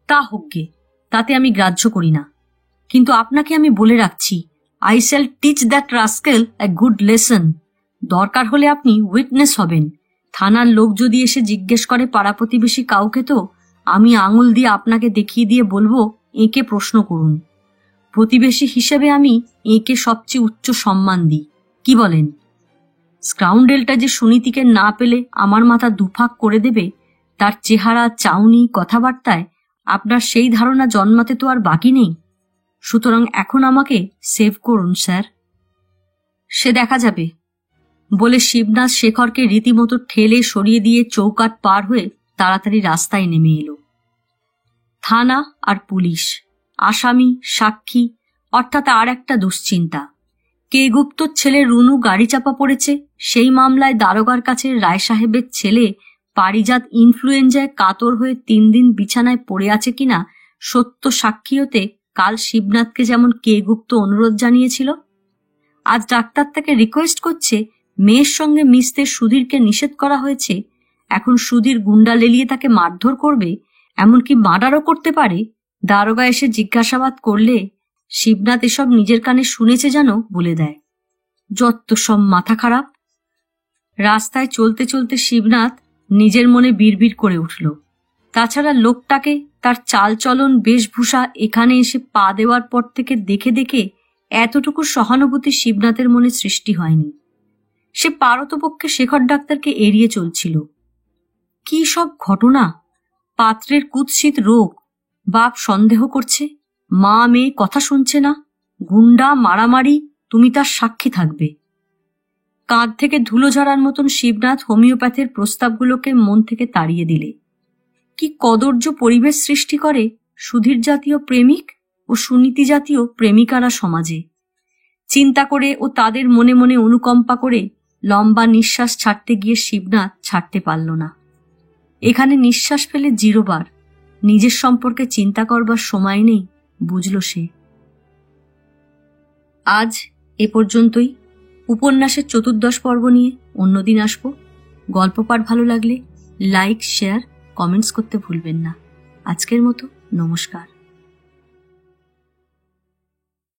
তা হোক গে, তাতে আমি গ্রাহ্য করি না, কিন্তু আপনাকে আমি বলে রাখছি, I shall teach that rascal a good lesson. দরকার হলে আপনি উইটনেস হবেন। থানার লোক যদি এসে জিজ্ঞেস করে পাড়া প্রতিবেশী কাউকে, তো আমি আঙুল দিয়ে আপনাকে দেখিয়ে দিয়ে বলবো, একে প্রশ্ন করুন। প্রতিবেশী হিসেবে আমি একে সবচেয়ে উচ্চ সম্মান দিই, কি বলেন? স্কাউন্ডেলটা যে সুনীতিকে না পেলে আমার মাথা দুফাক করে দেবে, তার চেহারা, চাউনি, কথাবার্তায় আপনার সেই ধারণা জন্মাতে তো আর বাকি নেই। সুতরাং এখন আমাকে সেভ করুন স্যার। সে দেখা যাবে, বলে শিবনাথ শেখরকে রীতিমতো ঠেলে সরিয়ে দিয়ে চৌকাঠ পার হয়ে তাড়াতাড়ি রাস্তায় নেমে এলো। থানা আর পুলিশ, আসামি, সাক্ষী, অর্থাৎ আর একটা দুশ্চিন্তা। কে গুপ্তর ছেলে রুনু গাড়ি চাপা পড়েছে, সেই মামলায় দারোগার কাছে রায় সাহেবের ছেলে পারিজাত ইনফ্লুয়েঞ্জায় কাতর হয়ে 3 দিন বিছানায় পড়ে আছে কিনা সত্য সাক্ষী হতে কাল শিবনাথকে যেমন কে গুপ্ত অনুরোধ জানিয়েছিল, আজ ডাক্তার তাকে রিকোয়েস্ট করছে মেয়ের সঙ্গে মিশতে সুধীরকে নিষেধ করা হয়েছে। এখন সুধীর গুন্ডা লেলিয়ে তাকে মারধর করবে, এমনকি মার্ডারও করতে পারে। দারোগা এসে জিজ্ঞাসাবাদ করলে শিবনাথ এসব নিজের কানে শুনেছে যেন বলে দেয়। যত সব মাথা খারাপ। রাস্তায় চলতে চলতে শিবনাথ নিজের মনে বিড়বিড় করে উঠল। তাছাড়া লোকটাকে, তার চালচলন, বেশভূষা এখানে এসে পা দেওয়ার পর থেকে দেখে দেখে এতটুকু সহানুভূতি শিবনাথের মনে সৃষ্টি হয়নি। সে পারতপক্ষে শেখর ডাক্তারকে এড়িয়ে চলছিল। কি সব ঘটনা! পাত্রের কুৎসিত রোগ, বাপ সন্দেহ করছে, মা মেয়ে কথা শুনছে না, গুন্ডা, মারামারি, তুমি তার সাক্ষী থাকবে। কাঁধ থেকে ধুলো ঝরার মতন শিবনাথ হোমিওপ্যাথের প্রস্তাবগুলোকে মন থেকে তাড়িয়ে দিলে। কি কদর্য পরিবেশ সৃষ্টি করে সুধীর জাতীয় প্রেমিক ও সুনীতি জাতীয় প্রেমিকারা সমাজে। চিন্তা করে ও তাদের মনে মনে অনুকম্পা করে লম্বা নিঃশ্বাস ছাড়তে গিয়ে শিবনাথ ছাড়তে পারল না। এখানে নিঃশ্বাস ফেলে 0 বার নিজের সম্পর্কে চিন্তা করবার সময় নেই, বুঝল সে। আজ এ পর্যন্তই। উপন্যাসের 14 পর্ব নিয়ে অন্যদিন আসব। গল্প পাঠ ভালো লাগলে লাইক, শেয়ার, কমেন্টস করতে ভুলবেন না। আজকের মতো নমস্কার।